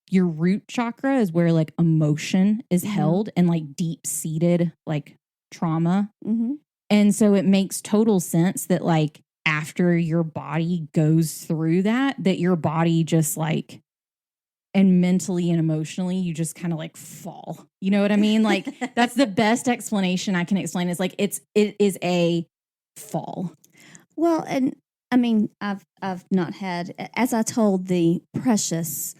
your root chakra is where like emotion is held and like deep seated like trauma. Mm-hmm. And so it makes total sense that like after your body goes through that your body just like, and mentally and emotionally, you just kind of like fall. You know what I mean? Like that's the best explanation I can explain is like it is a fall. Well, and I mean, I've not had, as I told the precious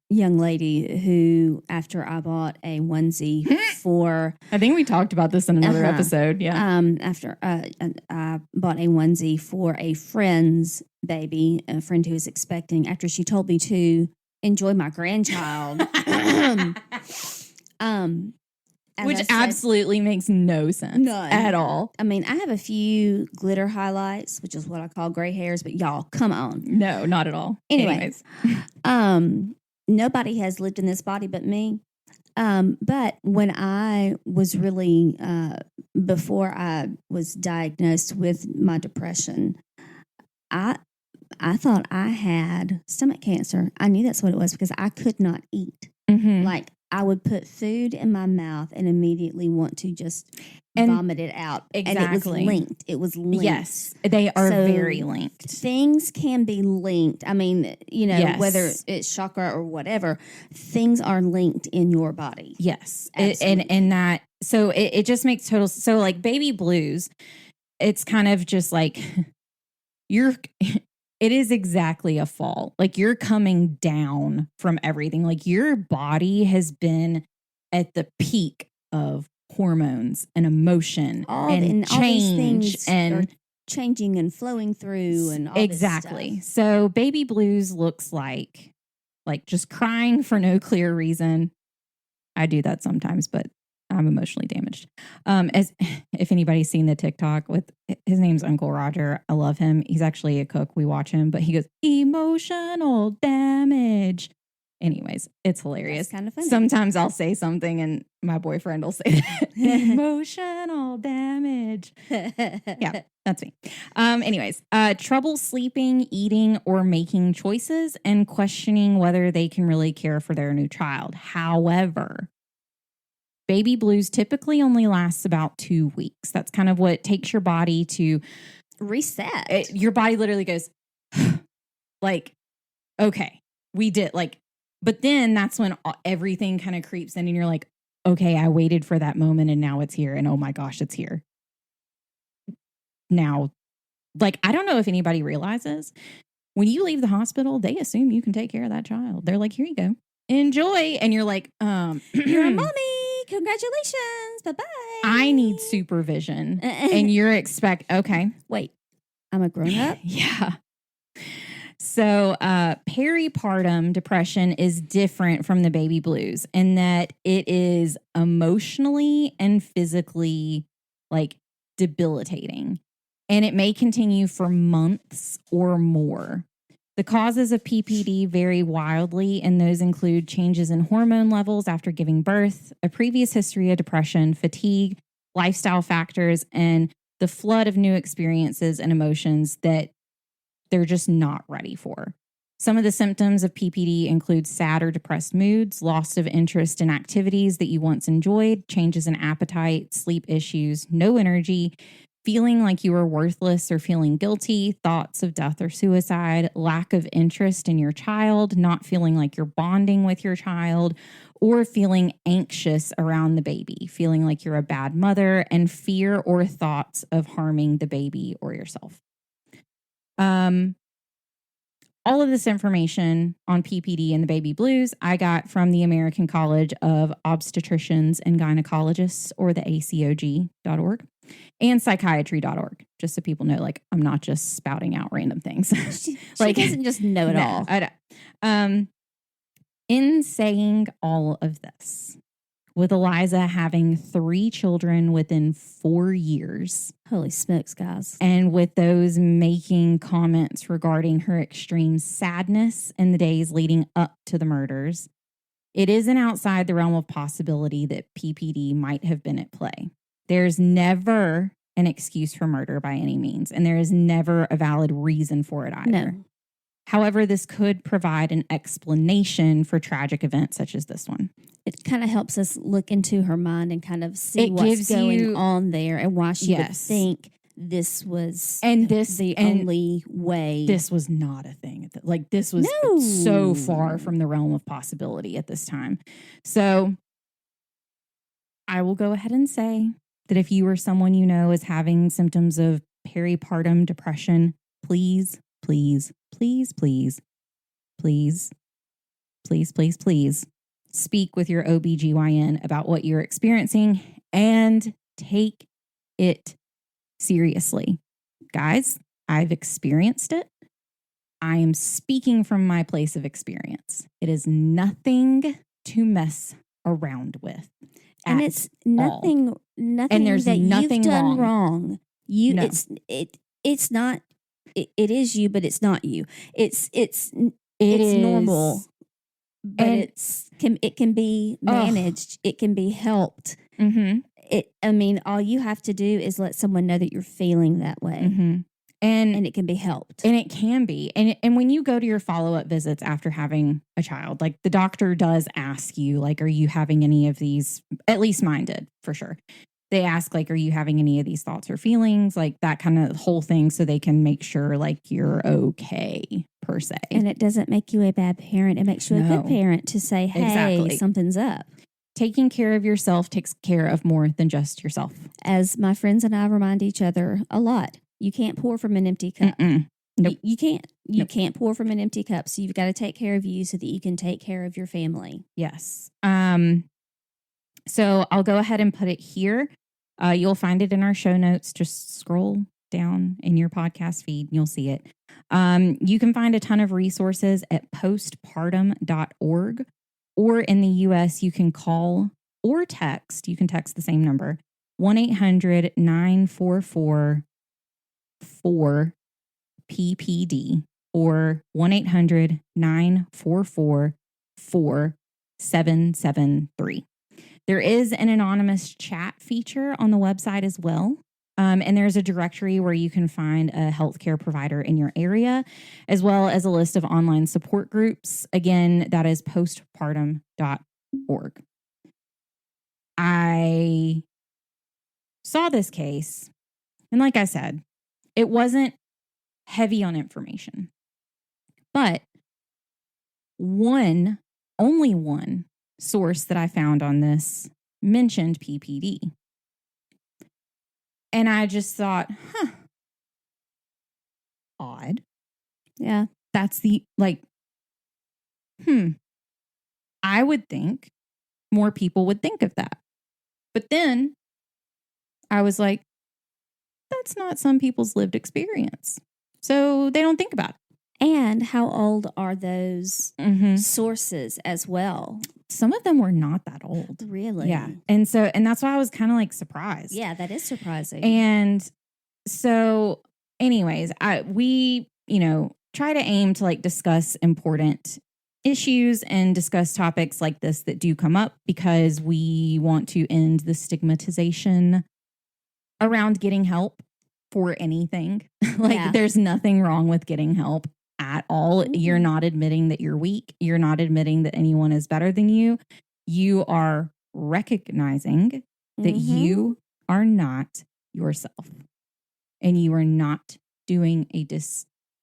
young lady who, after I bought a onesie for, I think we talked about this in another episode. Yeah. After I bought a onesie for a friend's baby, a friend who was expecting, after she told me to enjoy my grandchild. Which absolutely makes no sense at all. I mean, I have a few glitter highlights, which is what I call gray hairs, but y'all, come on. No, not at all. Anyways, nobody has lived in this body but me. But when I was really, before I was diagnosed with my depression, I thought I had stomach cancer. I knew that's what it was because I could not eat. Mm-hmm. Like, I would put food in my mouth and immediately want to just vomit it out. Exactly. And it was linked. Yes, they are very linked. Things can be linked. I mean, you know, whether it's chakra or whatever, things are linked in your body. Yes. And that, so it just makes total, so like baby blues, it's kind of just like it is exactly a fall. Like you're coming down from everything. Like your body has been at the peak of hormones and emotion and change and changing and flowing through and all exactly. This stuff. So baby blues looks like just crying for no clear reason. I do that sometimes, but I'm emotionally damaged. As if anybody's seen the TikTok with his name's Uncle Roger, I love him. He's actually a cook. We watch him, but he goes emotional damage. Anyways, it's hilarious. That's kind of funny. Sometimes I'll say something and my boyfriend will say that. Emotional damage. Yeah, that's me. Anyways, trouble sleeping, eating, or making choices and questioning whether they can really care for their new child. However, baby blues typically only lasts about 2 weeks. That's kind of what takes your body to reset. Your body literally goes like, okay, we did like, but then that's when everything kind of creeps in and you're like, okay, I waited for that moment and now it's here. And oh my gosh, it's here. Now, like, I don't know if anybody realizes when you leave the hospital, they assume you can take care of that child. They're like, here you go. Enjoy. And you're like, you're a mommy. Congratulations. Bye-bye. I need supervision. And you're okay. Wait, I'm a grown up? Yeah. So peripartum depression is different from the baby blues in that it is emotionally and physically like debilitating. And it may continue for months or more. The causes of PPD vary wildly, and those include changes in hormone levels after giving birth, a previous history of depression, fatigue, lifestyle factors, and the flood of new experiences and emotions that they're just not ready for. Some of the symptoms of PPD include sad or depressed moods, loss of interest in activities that you once enjoyed, changes in appetite, sleep issues, no energy, feeling like you are worthless or feeling guilty, thoughts of death or suicide, lack of interest in your child, not feeling like you're bonding with your child, or feeling anxious around the baby, feeling like you're a bad mother, and fear or thoughts of harming the baby or yourself. All of this information on PPD and the baby blues I got from the American College of Obstetricians and Gynecologists, or the ACOG.org, and psychiatry.org, just so people know, like, I'm not just spouting out random things. She doesn't just know it all. I don't. In saying all of this, with Eliza having 3 children within 4 years. Holy smokes, guys. And with those making comments regarding her extreme sadness in the days leading up to the murders, it isn't outside the realm of possibility that PPD might have been at play. There's never an excuse for murder by any means, and there is never a valid reason for it either. No. However, this could provide an explanation for tragic events such as this one. It kind of helps us look into her mind and kind of see what's going on there and why she would think this was the only way. This was not a thing. Like, this was so far from the realm of possibility at this time. So I will go ahead and say that if you or someone you know is having symptoms of peripartum depression, please, please, please, please, please, please, please, please speak with your OBGYN about what you're experiencing and take it seriously. Guys, I've experienced it. I am speaking from my place of experience. It is nothing to mess around with. And it's nothing and there's that nothing you've done wrong. It's not it is you, but it's not you. It's normal. But it can be managed. It can be helped. Mm-hmm. All you have to do is let someone know that you're feeling that way. Mm-hmm. And it can be helped. And it can be. And when you go to your follow-up visits after having a child, like, the doctor does ask you, like, are you having any of these, at least mine did, for sure. They ask, like, are you having any of these thoughts or feelings, like that kind of whole thing, so they can make sure, like, you're okay, per se. And it doesn't make you a bad parent. It makes you a good parent to say, hey, something's up. Taking care of yourself takes care of more than just yourself. As my friends and I remind each other a lot, you can't pour from an empty cup. Nope. You can't. You can't pour from an empty cup. So you've got to take care of you so that you can take care of your family. Yes. So I'll go ahead and put it here. You'll find it in our show notes. Just scroll down in your podcast feed and you'll see it. You can find a ton of resources at postpartum.org, or in the U.S., you can call or text. You can text the same number, 1-800-944-4PPD, or 1-800-944-4773. There is an anonymous chat feature on the website as well. And there's a directory where you can find a healthcare provider in your area, as well as a list of online support groups. Again, that is postpartum.org. I saw this case, and like I said, it wasn't heavy on information, but only one source that I found on this mentioned PPD. And I just thought, odd. Yeah. That's I would think more people would think of that. But then I was like, that's not some people's lived experience. So they don't think about it. And how old are those sources as well? Some of them were not that old. Really? Yeah. And that's why I was kind of like surprised. Yeah, that is surprising. And so anyways, we try to aim to, like, discuss important issues and discuss topics like this that do come up, because we want to end the stigmatization around getting help for anything. There's nothing wrong with getting help at all. Mm-hmm. You're not admitting that you're weak. You're not admitting that anyone is better than you. You are recognizing that you are not yourself, and you are not doing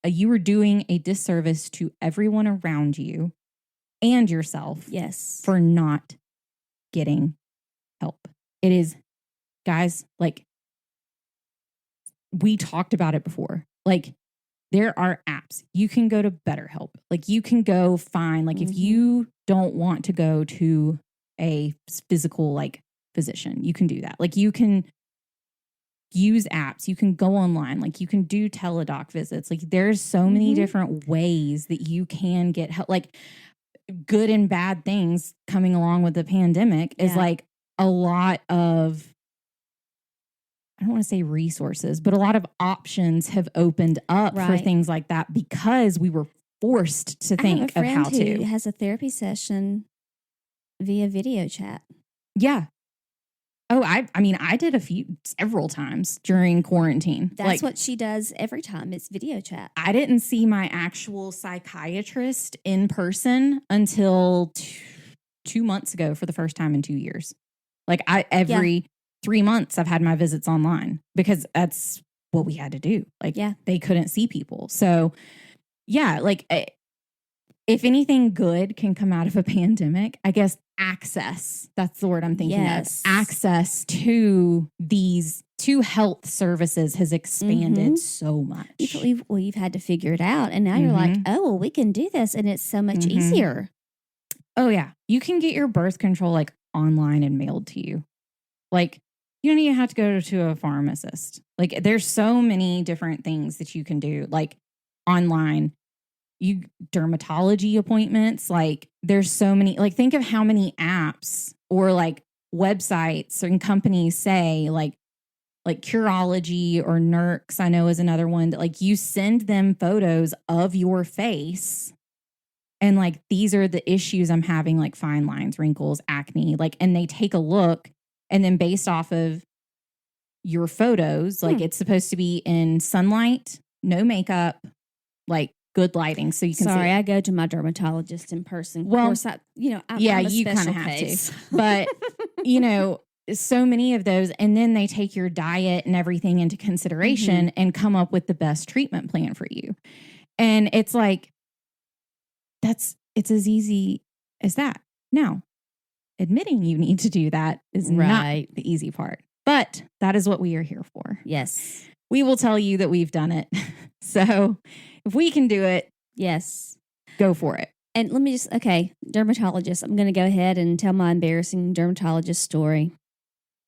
you are doing a disservice to everyone around you and yourself. Yes, for not getting help. It is, guys, like, we talked about it before. Like, there are apps. You can go to BetterHelp. Like, you can go find, like, if you don't want to go to a physical, like, physician, you can do that. Like, you can use apps. You can go online. Like, you can do teledoc visits. Like, there's so many different ways that you can get help. Like, good and bad things coming along with the pandemic is like a lot of, I don't want to say resources, but a lot of options have opened up for things like that, because we were forced to think of how to. Who has a therapy session via video chat. Yeah. Oh, I mean, I did several times during quarantine. That's what she does every time. It's video chat. I didn't see my actual psychiatrist in person until 2 months ago for the first time in 2 years. Like every 3 months I've had my visits online because that's what we had to do. Like they couldn't see people. So yeah, like if anything good can come out of a pandemic, I guess access, that's the word I'm thinking of. Access to these health services has expanded so much. You've had to figure it out. And now you're like, oh, well, we can do this. And it's so much easier. Oh, yeah. You can get your birth control like online and mailed to you. Like you don't even have to go to a pharmacist. Like there's so many different things that you can do like online. Dermatology appointments, like there's so many, like think of how many apps or like websites and companies say like Curology or Nurx, I know is another one that like you send them photos of your face and like these are the issues I'm having, like fine lines, wrinkles, acne, like, and they take a look and then based off of your photos, like it's supposed to be in sunlight, no makeup, like good lighting, so you can. Sorry, I go to my dermatologist in person. Well, of course, I'm you kind of have to, but so many of those, and then they take your diet and everything into consideration and come up with the best treatment plan for you. And it's like it's as easy as that. Now, admitting you need to do that is not the easy part, but that is what we are here for. Yes, we will tell you that we've done it. So if we can do it, yes, go for it. And let me dermatologist. I'm going to go ahead and tell my embarrassing dermatologist story.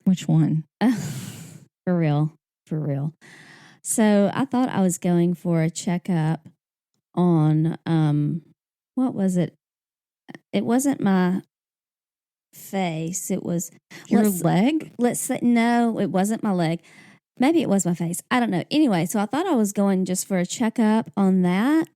Which one? For real. So I thought I was going for a checkup on, what was it? It wasn't my face. It was your leg. Let's say, no, it wasn't my leg. Maybe it was my face. I don't know. Anyway, so I thought I was going just for a checkup on that.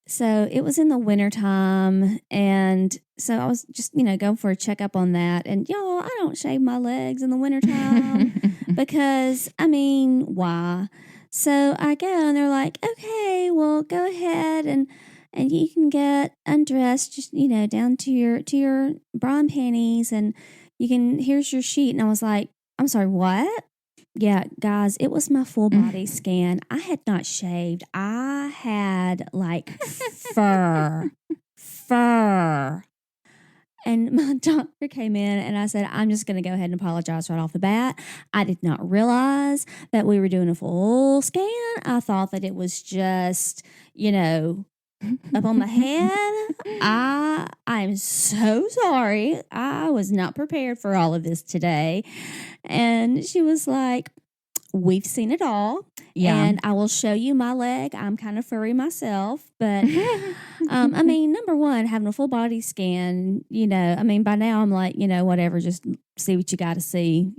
So it was in the wintertime. And so I was just, going for a checkup on that. And y'all, I don't shave my legs in the wintertime because, why? So I go and they're like, okay, well, go ahead and you can get undressed, just, down to your bra and panties. And here's your sheet. And I was like, I'm sorry, what? Yeah, guys, it was my full body scan. I had not shaved. I had like fur. And my doctor came in and I said, I'm just going to go ahead and apologize right off the bat. I did not realize that we were doing a full scan. I thought that it was just, up on my head. I'm so sorry. I was not prepared for all of this today. And she was like, we've seen it all. Yeah. And I will show you my leg. I'm kind of furry myself. But, number one, having a full body scan, by now I'm like, whatever, just see what you got to see,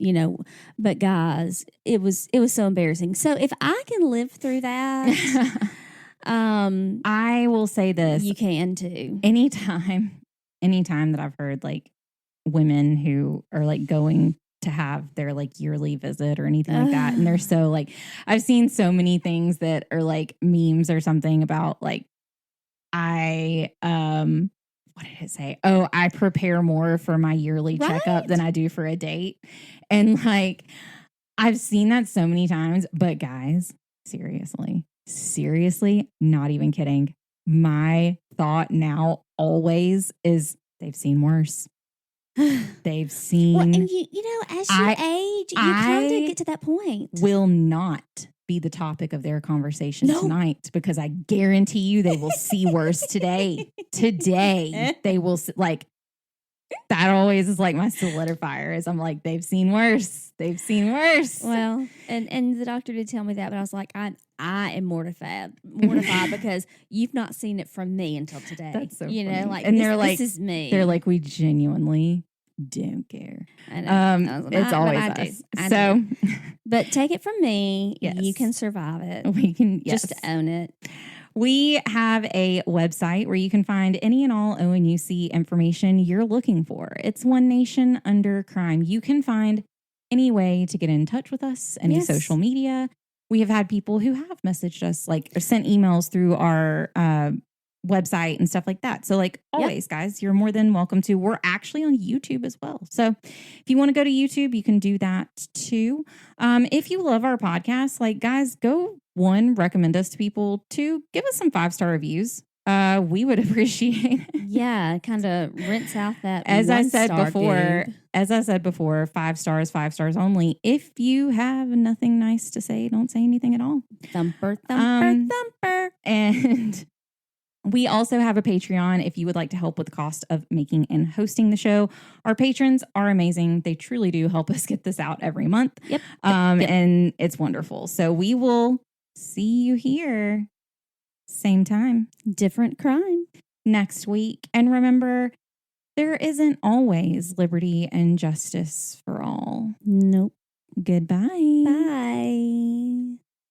But guys, it was so embarrassing. So if I can live through that... I will say this. You can too. Anytime that I've heard like women who are like going to have their like yearly visit or anything like that, and they're so like, I've seen so many things that are like memes or something about like, what did it say? Oh, I prepare more for my yearly checkup than I do for a date. And like, I've seen that so many times, but guys, seriously, not even kidding. My thought now always is they've seen worse. They've seen. Well, and as you age, you kind of get to that point. Will not be the topic of their conversation tonight because I guarantee you they will see worse today. Today, they will like. That always is like my solidifier is I'm like, they've seen worse. Well, and the doctor did tell me that, but I was like, I am mortified because you've not seen it from me until today. That's so funny. And this is me. They're like, we genuinely don't care. I know. It's always us. So, but take it from me. Yes. You can survive it. We can just own it. We have a website where you can find any and all ONUC information you're looking for. It's One Nation Under Crime. You can find any way to get in touch with us, any social media. We have had people who have messaged us, like, or sent emails through our website and stuff like that. So, like, always, guys, you're more than welcome to. We're actually on YouTube as well. So if you want to go to YouTube, you can do that too. If you love our podcast, like, guys, go, one, recommend us to people. Two, give us some 5-star reviews. We would appreciate it. Yeah, kind of rinse out that. As I said before, 5 stars, 5 stars only. If you have nothing nice to say, don't say anything at all. Thumper, thumper, thumper. And we also have a Patreon if you would like to help with the cost of making and hosting the show. Our patrons are amazing. They truly do help us get this out every month. Yep. And it's wonderful. So we will see you here. Same time. Different crime. Next week. And remember, there isn't always liberty and justice for all. Nope. Goodbye. Bye.